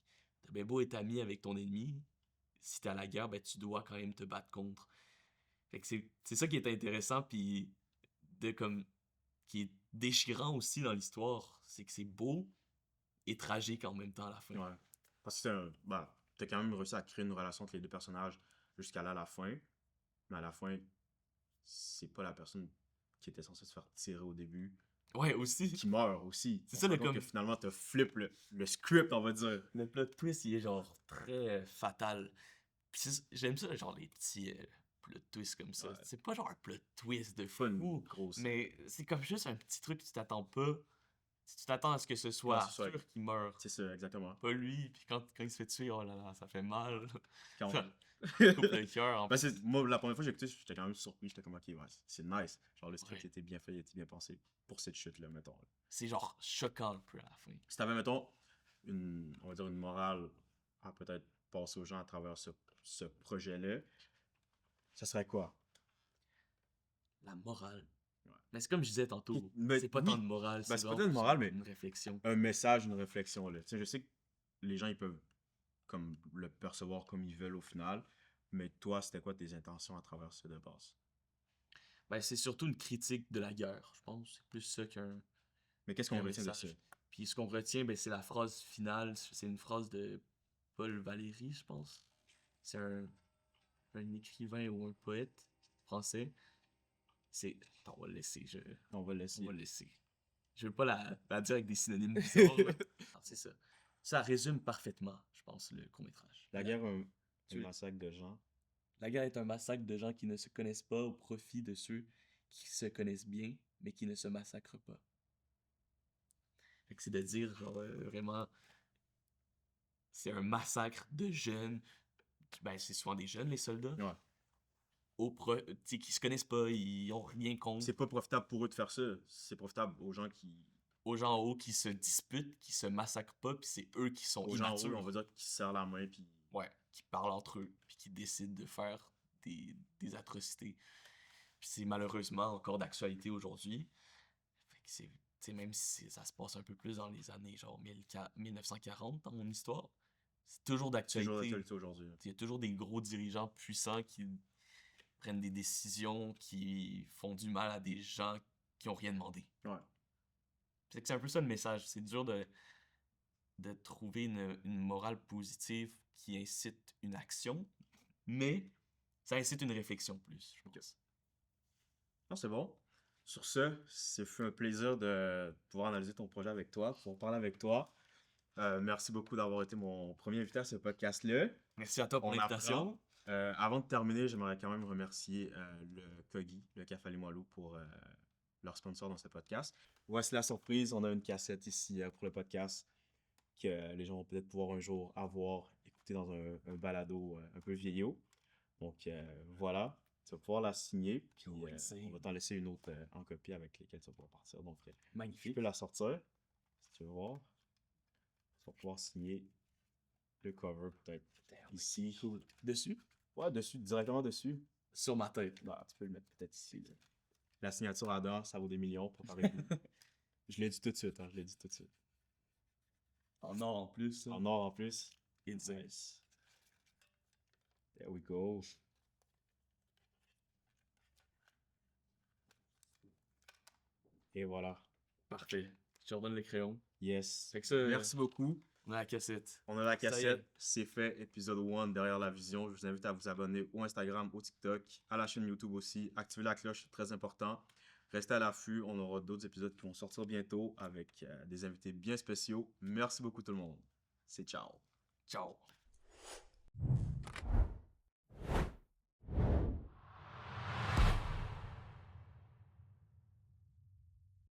t'as bien beau être ami avec ton ennemi, si t'es à la guerre, ben tu dois quand même te battre contre. Fait que c'est ça qui est intéressant, puis qui est déchirant aussi dans l'histoire, c'est que c'est beau et tragique en même temps à la fin.
Ouais. Parce que t'as quand même réussi à créer une relation entre les deux personnages jusqu'à là, à la fin. Mais à la fin, c'est pas la personne qui était censée se faire tirer au début
Ouais, aussi.
qui meurt aussi.
C'est
On
ça,
se
le
rend compte
comme-
que finalement, t'as flip le script, on va dire.
Le plot twist, il est genre très fatal. Puis j'aime ça, genre les petits plot twists comme ça.
Ouais.
C'est pas genre un plot twist de
Pas une
fou,
grosse...
mais c'est comme juste un petit truc que tu t'attends pas. Si tu t'attends à ce que ce soit
Ouais, c'est ça.
Arthur qui meurt,
C'est ça, exactement.
pas lui. Puis quand il se fait tuer, oh là là, ça fait mal.
Quand
Ça coupe le cœur. En
Ben,
plus.
moi, la première fois que j'ai écouté, j'étais quand même surpris. J'étais comme, ok, ouais, c'est nice. Genre, le script
Ouais.
était bien fait, il était bien pensé pour cette chute-là, mettons.
C'est genre choquant un peu à la fin.
Si t'avais, mettons, on va dire une morale à peut-être passer aux gens à travers ce projet-là, ça serait quoi?
La morale.
Ouais.
Mais c'est comme je disais tantôt,
Mais
c'est pas
oui.
tant de morale,
Ben, c'est
vraiment
pas tant de morale, mais
une réflexion.
un message, une réflexion, là. Tu sais, je sais que les gens, ils peuvent comme le percevoir comme ils veulent au final, mais toi, c'était quoi tes intentions à travers ce de base?
Ben, c'est surtout une critique de la guerre, je pense. C'est plus ça qu'un
Mais qu'est-ce qu'on
un
retient de ça?
message. Puis ce qu'on retient, ben, c'est la phrase finale. C'est une phrase de Paul Valéry, je pense. C'est un écrivain ou un poète français. Attends, on va le laisser.
On va le laisser.
On va le laisser. Je veux pas la dire avec des synonymes bizarres. là. Alors, c'est ça. Ça résume parfaitement, je pense, le court-métrage.
La guerre, un
Tu-
massacre de gens.
La guerre est un massacre de gens qui ne se connaissent pas au profit de ceux qui se connaissent bien, mais qui ne se massacrent pas. Fait que c'est de dire, genre, vraiment, c'est un massacre de jeunes. Ben, c'est souvent des jeunes, les soldats.
Ouais.
Tu sais, qui se connaissent pas, ils ont rien contre.
C'est pas profitable pour eux de faire ça. C'est profitable aux gens qui.
Aux gens en haut qui se disputent, qui se massacrent pas, puis c'est eux qui sont
Aux gens en haut,
immatures.
on va dire qui se serrent la main, puis.
Ouais, qui parlent entre eux, puis qui décident de faire des atrocités. Puis c'est malheureusement encore d'actualité aujourd'hui. Fait que c'est, tu sais, même si ça se passe un peu plus dans les années genre 1940 dans mon histoire, c'est toujours
C'est toujours
d'actualité.
d'actualité aujourd'hui.
Il y a toujours des gros dirigeants puissants qui prennent des décisions qui font du mal à des gens qui ont rien demandé.
Ouais.
C'est un peu ça le message. C'est dur de trouver une morale positive qui incite une action, mais ça incite une réflexion plus, je pense.
Non, c'est bon. Sur ce fut un plaisir de pouvoir analyser ton projet avec toi, de pouvoir parler avec toi. Merci beaucoup d'avoir été mon premier invité à ce podcast-là.
Merci à toi pour
On
l'invitation.
apprend. Avant de terminer, j'aimerais quand même remercier le Kogi, le Café Limoilou, pour leur sponsor dans ce podcast. Voici la surprise, on a une cassette ici pour le podcast que les gens vont peut-être pouvoir un jour avoir, écouter dans un balado un peu vieillot. Donc voilà, tu vas pouvoir la signer, puis
Oui,
on va t'en laisser une autre en copie avec lesquelles tu vas pouvoir partir. Donc tu
Magnifique.
peux la sortir, si tu veux voir. Tu vas pouvoir signer le cover peut-être ici.
Cool. Dessus?
Ouais, dessus, directement dessus.
Sur ma tête.
Bah, tu peux le mettre peut-être ici. Là. La signature à dehors, ça vaut des millions, préparez-vous. Je l'ai dit tout de suite, hein, je l'ai dit tout de suite.
En or en plus. ça.
En or en plus.
Insane.
Nice. There we go. Et voilà.
Parfait. Je te redonne les crayons.
Yes.
Fait que ça,
Merci beaucoup.
on a la cassette.
On a la
Ça y est.
cassette. C'est fait. Épisode 1 derrière la vision. Je vous invite à vous abonner au Instagram, au TikTok, à la chaîne YouTube aussi. Activez la cloche, c'est très important. Restez à l'affût. On aura d'autres épisodes qui vont sortir bientôt avec des invités bien spéciaux. Merci beaucoup tout le monde. C'est ciao.
Ciao.